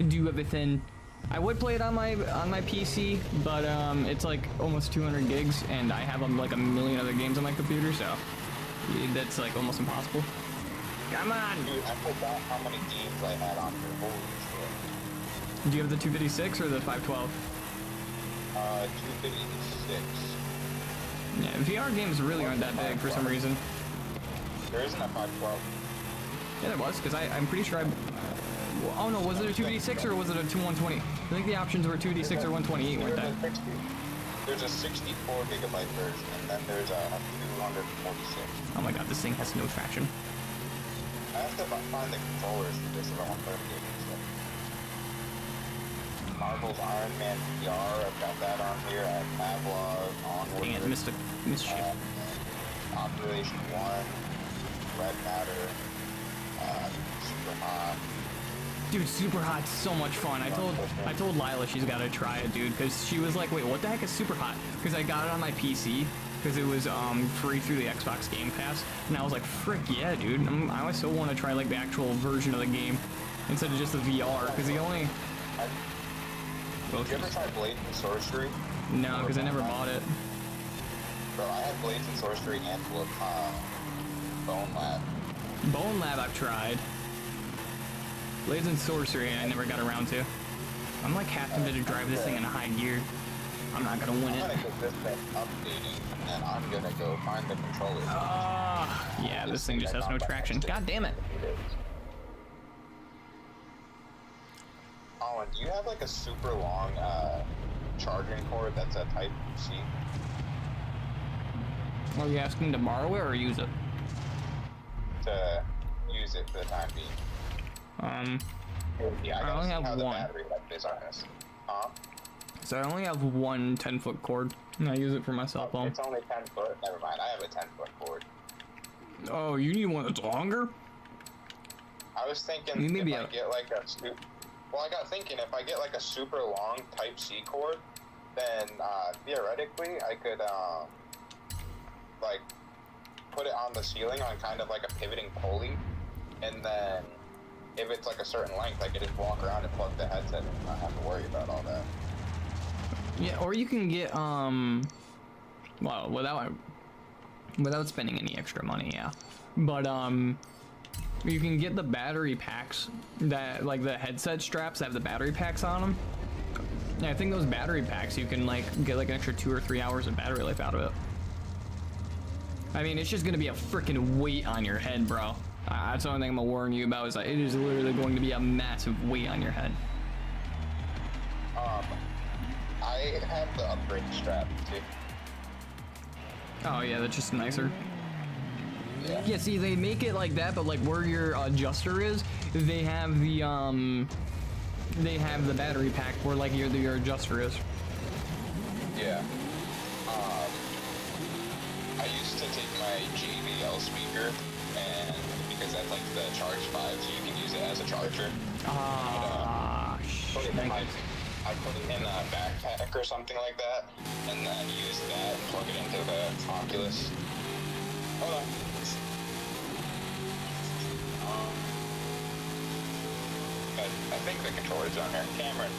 do everything. I would play it on my PC, but it's like almost 200 gigs, and I have like a million other games on my computer, so that's like almost impossible. Come on! Dude, I forgot how many games I had on here. Holy shit. Do you have the 256 or the 512? 256. Yeah, VR games really aren't that big for some reason. There isn't a 512. Yeah, there was, because I'm pretty sure oh no, was it a 256 or was it a 120? I think the options were 256 or 128, weren't they? There's a 64 gigabyte version, and then there's a 246. Oh my god, this thing has no traction. I have to find the controllers for this if I want 30 gigs. Marvel's Iron Man VR, I've got that on here. I have Pavlov, Onward. Dang it, missed shit. Operation 1, Red Matter, Super Hot. Dude, Super Hot's so much fun. I told Lila she's gotta try it, dude, because she was like, wait, what the heck is Super Hot? Because I got it on my PC, because it was free through the Xbox Game Pass, and I was like, frick yeah, dude. I always so want to try like the actual version of the game instead of just the VR, because the only... Did you ever try Blades and Sorcery? No, because I never bought it. Bro, I had Blades and Sorcery and Bone Lab. Bone Lab I've tried. Blades and Sorcery I never got around to. I'm like half tempted to drive this thing in a high gear. I'm not gonna win it. I'm gonna get this thing updating, and I'm gonna go find the controller. Yeah, this thing just has no traction. God damn it. Oh, and do you have like a super long charging cord that's a Type C? Are you asking to borrow it or use it? To use it for the time being. Yeah, I I gotta only see have how the one. battery life is on this. Huh? So I only have one 10-foot cord, and I use it for my cell phone. It's only 10 foot. Never mind. I have a 10-foot cord. Oh, you need one that's longer? I was thinking You need if me I a- get like a well, I got thinking if I get like a super long Type C cord, then theoretically I could like put it on the ceiling on kind of like a pivoting pulley, and then if it's like a certain length, I could just walk around and plug the headset and not have to worry about all that. Yeah, or you can get well, without spending any extra money, yeah. But you can get the battery packs that like the headset straps that have the battery packs on them. Yeah, I think those battery packs you can like get like an extra 2 or 3 hours of battery life out of it. I mean, it's just gonna be a freaking weight on your head, bro. That's the only thing I'm gonna warn you about is that it is literally going to be a massive weight on your head. I have the upgrade strap too. Oh yeah, that's just nicer. Yeah. Yeah, see, they make it like that, but like where your adjuster is, they have the battery pack where like your adjuster is. Yeah. I used to take my JBL speaker, and because that's like the Charge 5, so you can use it as a charger. Put it in I put it in a backpack or something like that, and then use that and plug it into the Oculus. Hold on. But I think the controller's on here. Cameron,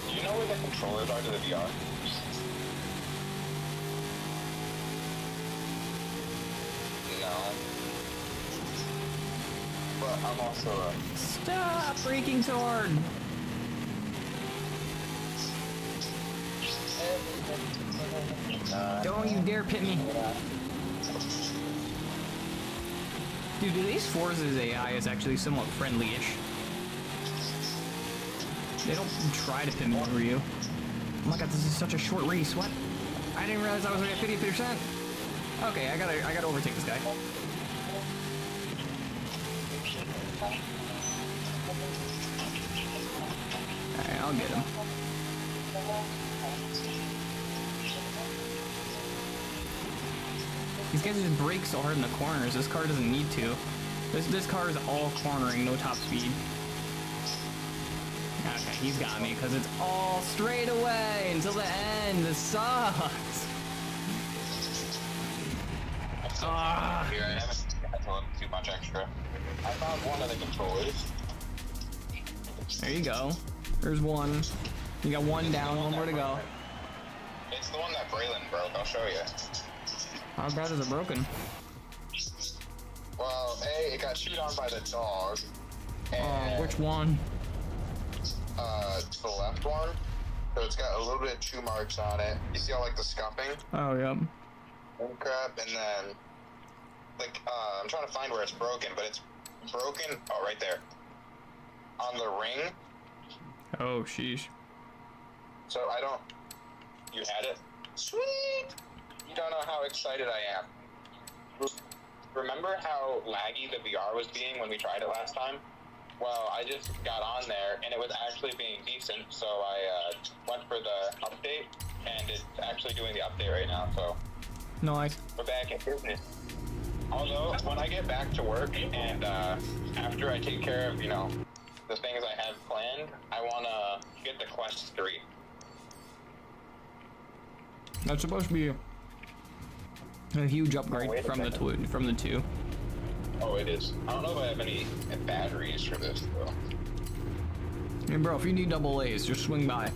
do you know where the controllers are to the VR? No. But I'm also a... Stop freaking so hard! Don't you dare pit me! Dude, at least Forza's AI is actually somewhat friendly-ish. They don't try to pit me over you. Oh my god, this is such a short race, what? I didn't realize I was like at 50%. Okay, I gotta overtake this guy. Alright, I'll get him. These guys just brake so hard in the corners. This car doesn't need to. This car is all cornering, no top speed. Okay, he's got me because it's all straight away until the end. This sucks. Ah. Here I haven't had to look too much extra. I found one of the controllers. There you go. There's one. You got one down, one more to go. It's the one that Braylon broke. I'll show you. How bad is it broken? Well, A, it got chewed on by the dog. And, Which one? the left one. So it's got a little bit of chew marks on it. You see all like the scuffing Oh, yep. and crap, and then like I'm trying to find where it's broken, but it's broken. Oh, right there on the ring. Oh, sheesh. So I don't. You had it. Sweet. You don't know how excited I am. Remember how laggy the VR was being when we tried it last time? Well, I just got on there and it was actually being decent, so I went for the update, and it's actually doing the update right now, so Nice. we're back in business. Although, when I get back to work and after I take care of, you know, the things I have planned, I want to get the Quest 3. That's supposed to be a huge upgrade wait a from the second. from the 2. Oh, it is. I don't know if I have any batteries for this, though. Hey, bro, if you need double A's, just swing by.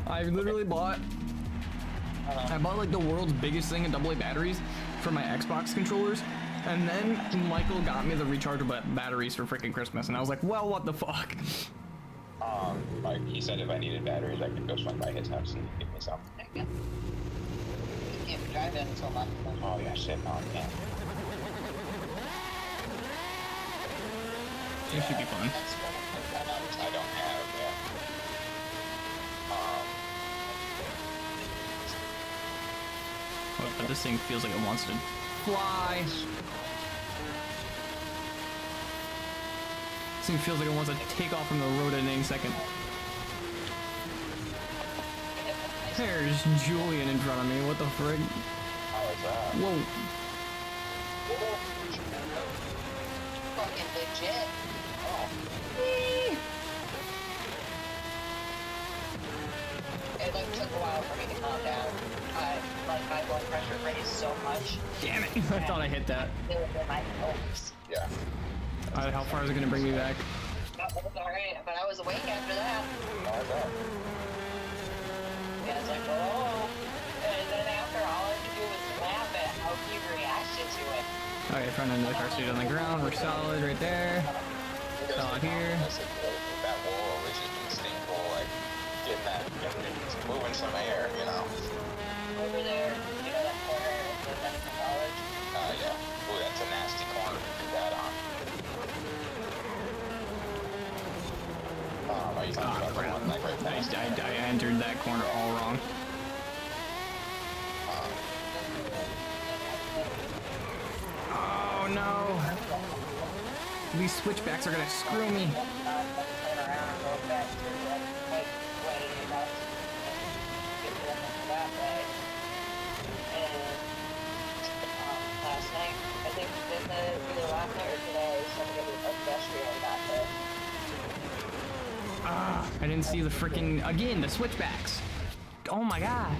I literally bought. I bought like the world's biggest thing in AA batteries for my Xbox controllers, and then Michael got me the rechargeable batteries for freaking Christmas, and I was like, well, what the fuck? Like he said, if I needed batteries, I could go swing by his house and give me some. You can't drive in until Monday. Oh yeah, shit, no, I can't. It should be fun. That's what I don't have, yeah. Oh, but this thing feels like it wants to fly. This thing feels like it wants to take off from the road at any second. There's Julian in front of me. What the frig? How is that? Whoa. Fucking legit. It like took a while for me to calm down. Like my blood pressure raised so much. Damn it. I thought I hit that. It was in my nose. Yeah. How far is it gonna bring me back? That was alright, but I was awake after that. How is that? Yeah, it's like, oh. And then after, all I could do was laugh at how he reacted to it. Okay, front end of the car seat on the ground. We're solid right there. Solid here. That wall was just instinctful, like getting that, just moving some air, you know. Over there, you know that corner with the college? Yeah. Ooh, that's a nasty corner to do that on. Are you talking about the one like right past? I entered that corner all wrong. Oh no! These switchbacks are gonna screw me. Turn around and go back to like way enough to get them that way. And last night, I think either last night or today, somebody a pedestrian got hit. Ah, I didn't see the freaking again the switchbacks. Oh my god!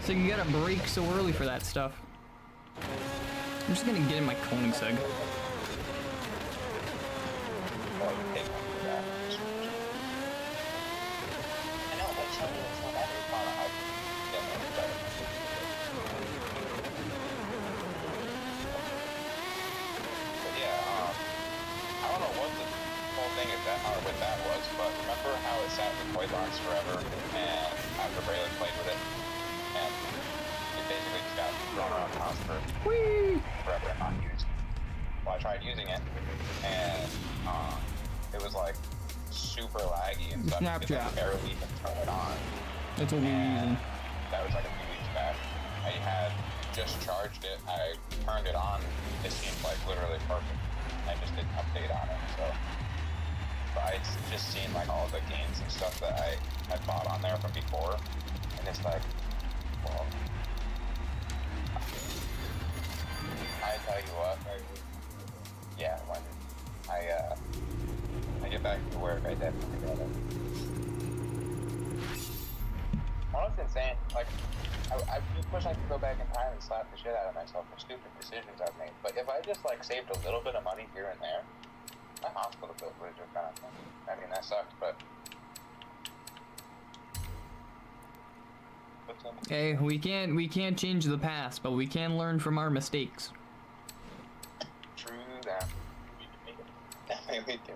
So you gotta brake so early for that stuff. I'm just gonna get in my Koenigsegg. I know, but tell me it's not every But yeah, I don't know what the whole thing is that, or what that was, but remember how it sat with toy box forever, and after Braylon played with it, and it basically just got thrown around the house for forever and not used. Well, I tried using it, and it was like super laggy and stuff. You could Snapchat. barely even turn it on. That's what we're using. That was like a few weeks back. I had just charged it. I turned it on. It seemed like literally perfect. I just didn't update on it. So, but I just seen like all the games and stuff that I had bought on there from before, and it's like, well, I tell you what. Yeah, when I get back to work, I definitely got it. Honestly, insane. Like, I wish I could go back in time and slap the shit out of myself for stupid decisions I've made. But if I just like saved a little bit of money here and there, my hospital bill would have just gone. I mean, that sucks, but. Hey, we can't change the past, but we can learn from our mistakes. True that. Definitely we can.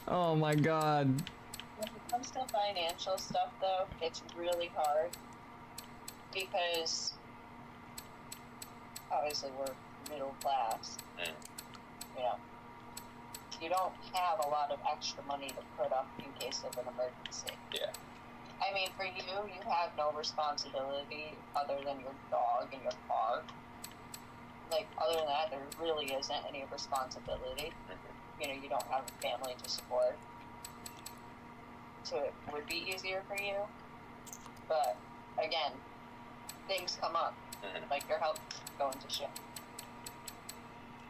Oh my god. When it comes to financial stuff, though, it's really hard because obviously we're middle class. You know, you don't have a lot of extra money to put up in case of an emergency. Yeah. I mean, for you have no responsibility other than your dog and your car. Like, other than that, there really isn't any responsibility. You know, you don't have a family to support. So it would be easier for you. But, again, things come up. Like, your health going to shit.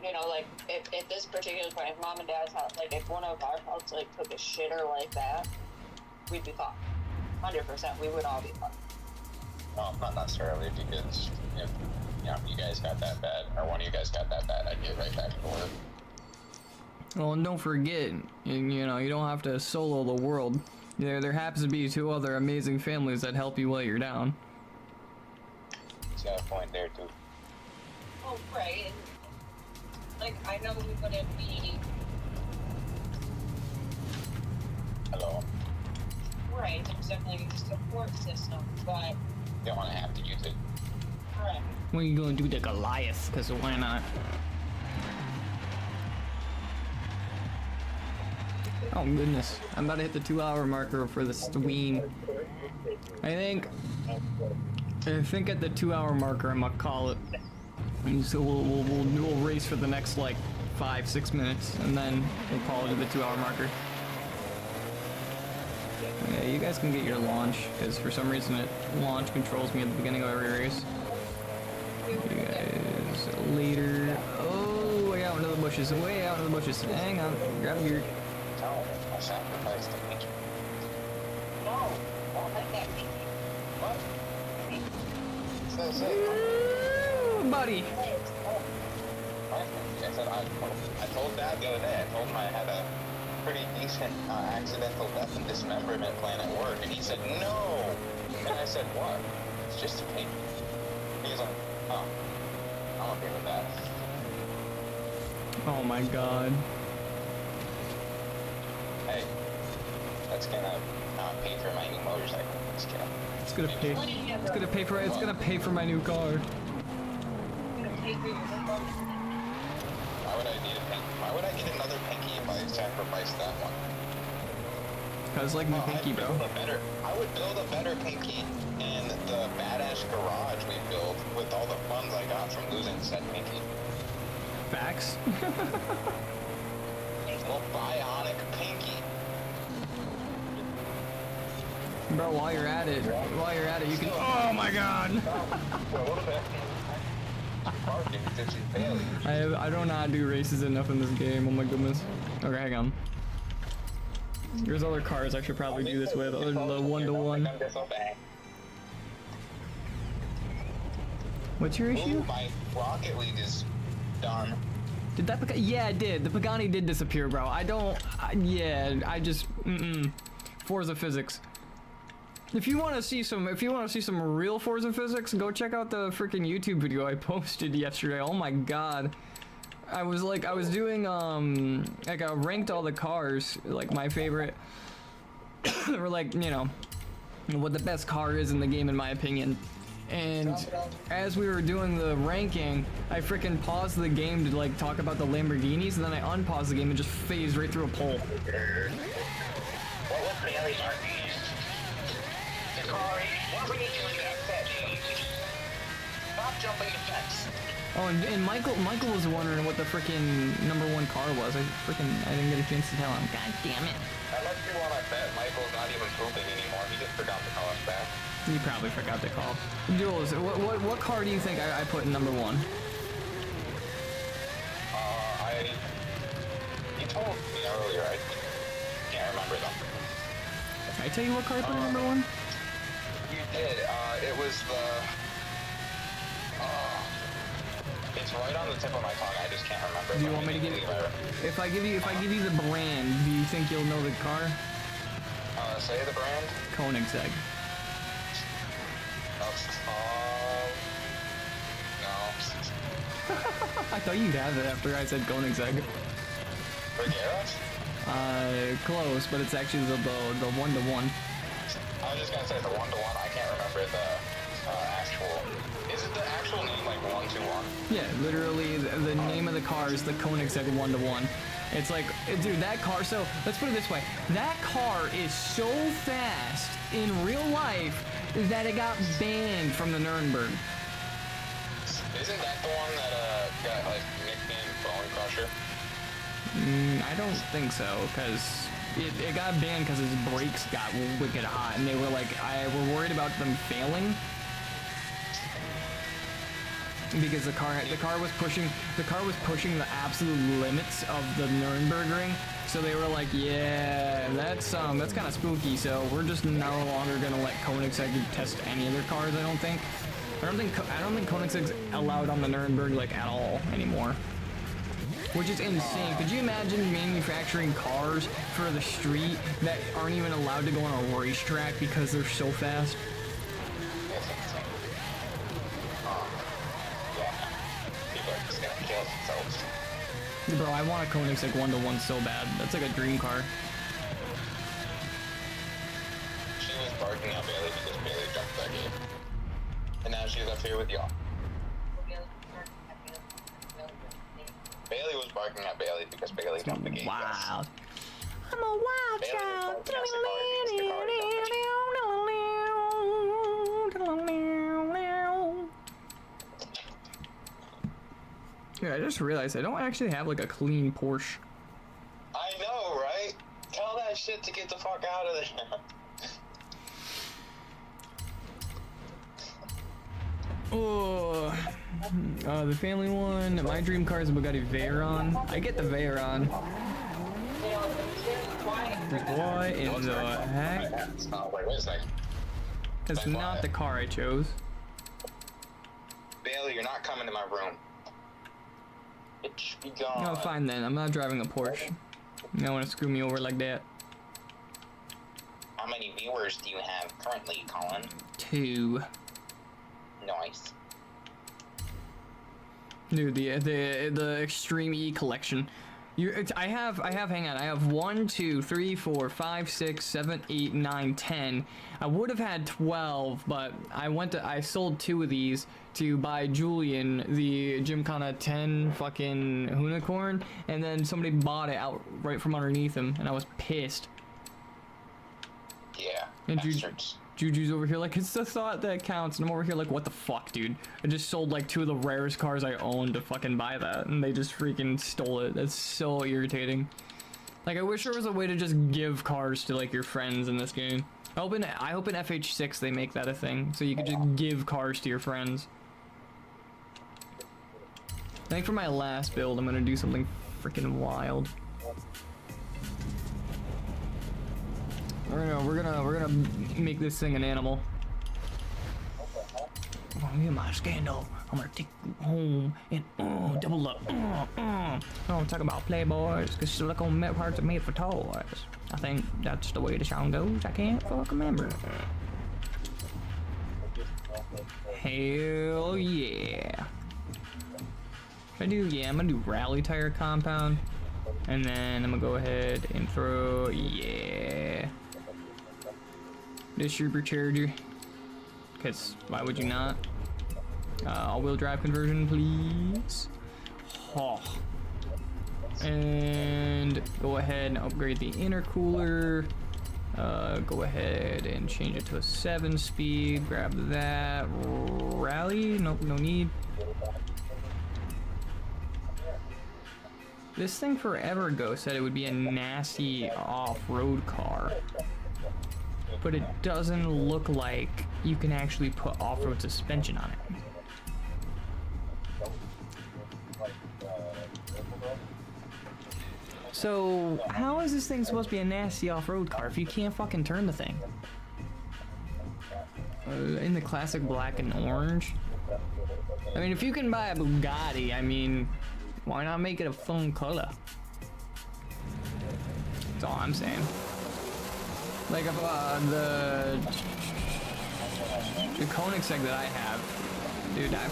You know, like, if at this particular point, if mom and dad's house, like, if one of our healths, like, took a shitter like that, we'd be fucked. 100%, we would all be fucked. No, not necessarily, because if you guys got that bad, or one of you guys got that bad, I'd get right back to work. Well, and don't forget, you know, you don't have to solo the world. There happens to be 2 other amazing families that help you while you're down. He's got a point there, too. Oh, right. And, like, I know we wouldn't be... Hello. Right, there's definitely a support system, but... You don't want to have to use it. Right. When you gonna do the Goliath? Because why not? Oh goodness, I'm about to hit the 2-hour marker for the stream. I think at the 2-hour marker I'm gonna call it. And so we'll race for the next like 5-6 minutes, and then we'll call it the 2-hour marker. Yeah, you guys can get your launch, because for some reason it launch controls me at the beginning of every race. You guys later. Oh, way out into the bushes, way out into the bushes. Hang on, grab your. No, I sacrificed the pinky. No, don't make that pinky. What? Say. Ooh, buddy. I said I told Dad the other day. I told him I had a pretty decent accidental death and dismemberment plan at work, and he said no. And I said what? It's just a pinky. He's like, oh, I'm okay with that. Oh my god. Hey, that's gonna pay for my new motorcycle. Just kidding. It's gonna pay. It's gonna pay for. It's gonna pay for my new car. Why would I need a pinky? Why would I get another pinky if I sacrificed that one? Cause like my pinky, bro. I would build a better pinky in the badass garage we built with all the funds I got from losing said pinky. Facts. Well, bionic pinky. Bro, while you're at it, you can. Oh my god. Well, what about I don't know how to do races enough in this game. Oh my goodness. Okay, hang on. There's other cars I should probably do this with, other than the 1-to-1. What's your issue? Ooh, my Rocket League is done. Did that? Yeah, it did. The Pagani did disappear, bro. I just. Forza physics. If you want to see some real Forza physics, go check out the freaking YouTube video I posted yesterday. Oh my god. I was doing like I ranked all the cars, like my favorite or like, you know, what the best car is in the game in my opinion. And as we were doing the ranking, I freaking paused the game to like talk about the Lamborghinis, and then I unpaused the game and just phased right through a pole. What was Bailey's argument? Corey, what were you doing that fence? Stop jumping the fence. Oh, and Michael was wondering what the freaking #1 car was. I didn't get a chance to tell him. God damn it. I must be one I bet Michael's not even pooping anymore. He just forgot to call us back. You probably forgot to call. Jules, what car do you think I put in #1? You told me earlier. I can't remember them. Can I tell you what car I put in #1? You did. It was the. It's right on the tip of my tongue. I just can't remember. Do you want me to give you? If I give you the brand, do you think you'll know the car? Say the brand. Koenigsegg. No. I thought you'd have it after I said Koenigsegg. Regueras? Close, but it's actually the 1-to-1. I was just gonna say the 1-to-1. I can't remember the actual. Is it the actual name like 1-to-1? Yeah, literally the name of the car is the Koenigsegg 1-to-1. It's like, dude, that car. So let's put it this way: that car is so fast in real life that it got banned from the Nuremberg. Isn't that the one that got like nicknamed Bone Crusher? I don't think so, because it got banned because his brakes got wicked hot, and they were like, we're worried about them failing. Because the car was pushing the absolute limits of the Nuremberg so they were like, yeah, that's kind of spooky. So we're just no longer gonna let Koenigsegg test any of their cars. I don't think Koenigsegg's allowed on the Nuremberg like at all anymore. Which is insane. Could you imagine manufacturing cars for the street that aren't even allowed to go on a racetrack because they're so fast? Bro, I want a Koenigsegg 1-to-1 so bad. That's like a dream car. She was barking at Bailey because Bailey jumped that game. And now she's up here with y'all. Bailey was barking at Bailey because Bailey jumped the game. Wow. I'm a wild child. Yeah, I just realized I don't actually have like a clean Porsche. I know, right? Tell that shit to get the fuck out of there. Oh, the family one. My dream car is a Bugatti Veyron. I get the Veyron. What in the heck? Oh, wait a second. That's not the car I chose. Bailey, you're not coming to my room. Bitch, be gone. No, fine then. I'm not driving a Porsche. You don't want to screw me over like that. How many viewers do you have currently, Colin? 2. Nice. Dude, the Extreme E collection. I have hang on, I have 1, 2, 3, 4, 5, 6, 7, 8, 9, 10. I would have had 12, but I sold 2 of these to buy Julian the Gymkhana 10 fucking unicorn, and then somebody bought it out right from underneath him, and I was pissed. Yeah. And bastards. Juju's over here like, it's the thought that counts, and I'm over here like, what the fuck, dude? I just sold like 2 of the rarest cars I owned to fucking buy that, and they just freaking stole it. That's so irritating. Like, I wish there was a way to just give cars to like your friends in this game. I hope in FH6 they make that a thing, so you could just give cars to your friends. I think for my last build, I'm gonna do something freaking wild. We're gonna make this thing an animal. Oh, get my scandal. I'm gonna take you home and double up. Oh, talk about playboys, cause silicone parts are made for toys. I think that's the way the song goes. I can't fucking remember. Hell yeah. I'm gonna do rally tire compound, and then I'm gonna go ahead and throw the supercharger, because why would you not? All-wheel drive conversion, please. Oh. And go ahead and upgrade the intercooler. Go ahead and change it to a 7-speed. Grab that. Rally? Nope, no need. This thing forever ago said it would be a nasty off-road car. But it doesn't look like you can actually put off-road suspension on it. So, how is this thing supposed to be a nasty off-road car if you can't fucking turn the thing? In the classic black and orange? I mean, if you can buy a Bugatti, I mean, why not make it a fun color? That's all I'm saying. Like the Koenigsegg that I have, dude, I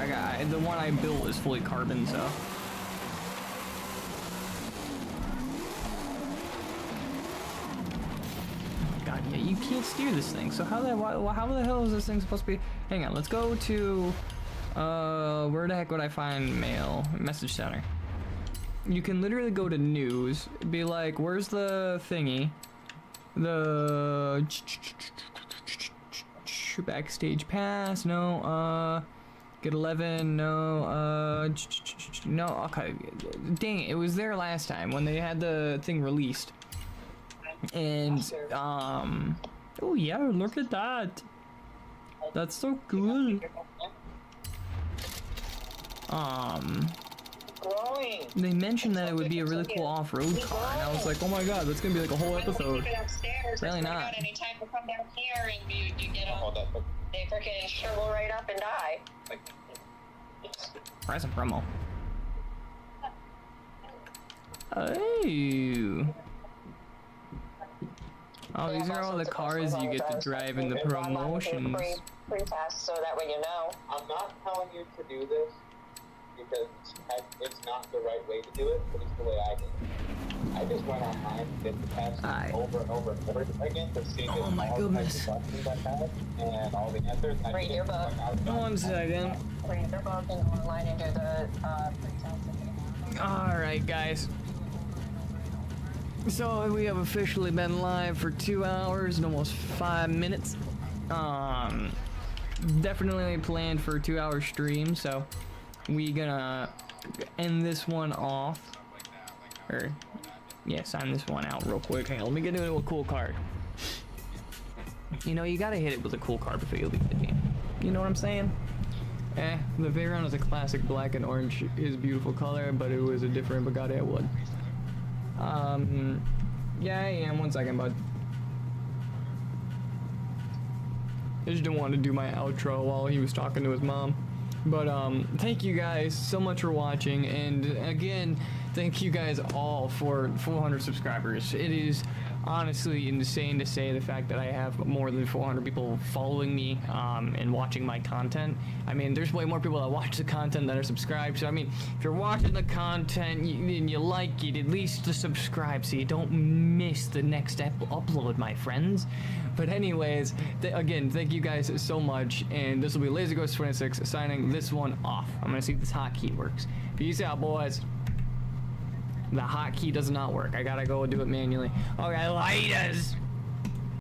got the one I built is fully carbon, so. Oh God, yeah, you can't steer this thing. So how the hell is this thing supposed to be? Hang on, let's go to where the heck would I find mail? Message center. You can literally go to news, be like, where's the thingy? The backstage pass, no, get 11, no, no, okay, dang it, it was there last time when they had the thing released, and, oh yeah, look at that, that's so cool, they mentioned that it would be a really cool off-road car, and I was like, oh my god, that's gonna be like a whole episode. Really not. Anytime you come down here and you get them, they freaking shrivel right up and die. Price and promo. Oh. Oh, these are all the cars you get to drive in the promotions. Pretty fast, so that way you know. I'm not telling you to do this because it's not the right way to do it, but it's the way I did it. I just went online and did the test over and over and over again to see oh my goodness. all the questions I had and all the answers. Read your book. 1 second. Read your book and go online and do the pre-test. Alright, guys. So we have officially been live for 2 hours and almost 5 minutes. Definitely planned for a 2-hour stream, so we gonna end this one off. Or, yeah, sign this one out real quick. Hang on, let me get into a cool card. You know, you gotta hit it with a cool card before you leave the game. You know what I'm saying? The Veyron is a classic black and orange is a beautiful color, but it was a different Bugatti I would. Yeah, I am. 1 second, bud. I just didn't want to do my outro while he was talking to his mom. But, thank you guys so much for watching, and again, thank you guys all for 400 subscribers. It is honestly insane to say the fact that I have more than 400 people following me and watching my content. I mean, there's way more people that watch the content than are subscribed. So, I mean, if you're watching the content and you like it, at least to subscribe so you don't miss the next upload, my friends. But anyways, again, thank you guys so much. And this will be LaserGhost26 signing this one off. I'm going to see if this hotkey works. Peace out, boys. The hotkey does not work. I gotta go do it manually. Okay, laters.